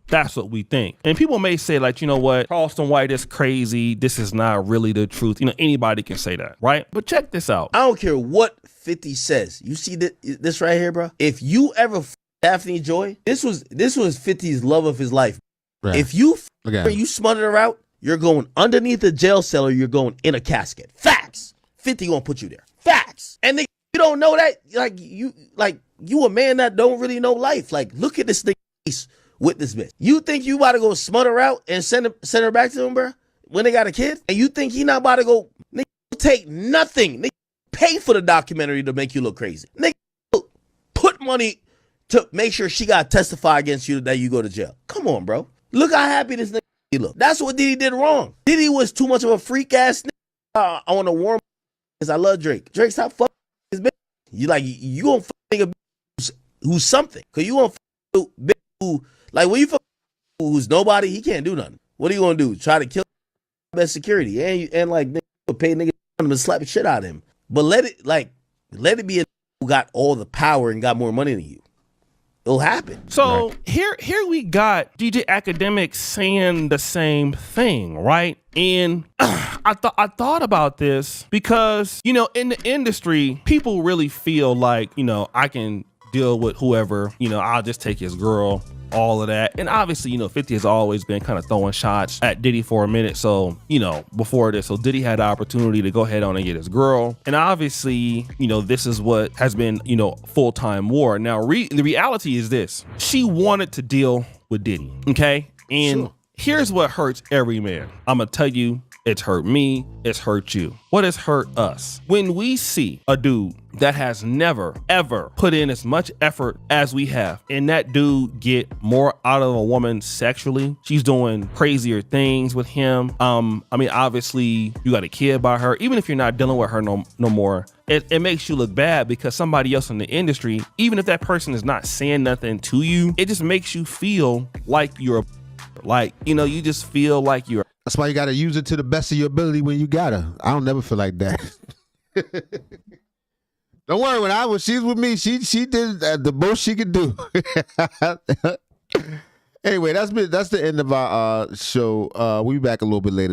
that's what we think. And people may say, like, you know what, Charleston White is crazy. This is not really the truth. Anybody can say that, right? But check this out. I don't care what 50 says. You see this right here, bro? If you ever Daphne Joy, this was 50's love of his life. Right. If you smother her out, you're going underneath a jail cell or you're going in a casket. Facts. 50 gonna put you there. Facts. And you don't know that, you a man that don't really know life. Like, look at this thing with this bitch. You think you about to go smother her out and send her back to him, bro? When they got a kid? And you think he not about to go take nothing? They pay for the documentary to make you look crazy. They put money to make sure she got to testify against you that you go to jail. Come on, bro. Look how happy this nigga look. That's what Diddy did wrong. Diddy was too much of a freak ass nigga. I want to warm because I love Drake. Drake, stop fucking his bitch. You gonna fuck nigga who's something. Cause you gonna fuck bitch who, like, when you fuck who's nobody, he can't do nothing. What are you gonna do? Try to kill best security and like nigga pay nigga to slap the shit out of him. But let it be a who got all the power and got more money than you. It'll happen. So right. Here we got DJ Academic saying the same thing, right? And I thought about this because, in the industry, people really feel like, I can deal with whoever, I'll just take his girl, all of that. And obviously, 50 has always been kind of throwing shots at Diddy for a minute. So, before this, so Diddy had the opportunity to go ahead on and get his girl. And obviously, this is what has been, full-time war. Now, the reality is this. She wanted to deal with Diddy, okay? And here's what hurts every man. I'm going to tell you, it's hurt me, it's hurt you. What has hurt us? When we see a dude that has never, ever put in as much effort as we have, and that dude get more out of a woman sexually, she's doing crazier things with him. Obviously, you got a kid by her. Even if you're not dealing with her no more, it makes you look bad because somebody else in the industry, even if that person is not saying nothing to you, it just makes you feel like you're you just feel like you're. That's why you got to use it to the best of your ability when you got her. I don't never feel like that. Don't worry, when she's with me, she did the most she could do. Anyway, that's the end of our show. We'll be back a little bit later.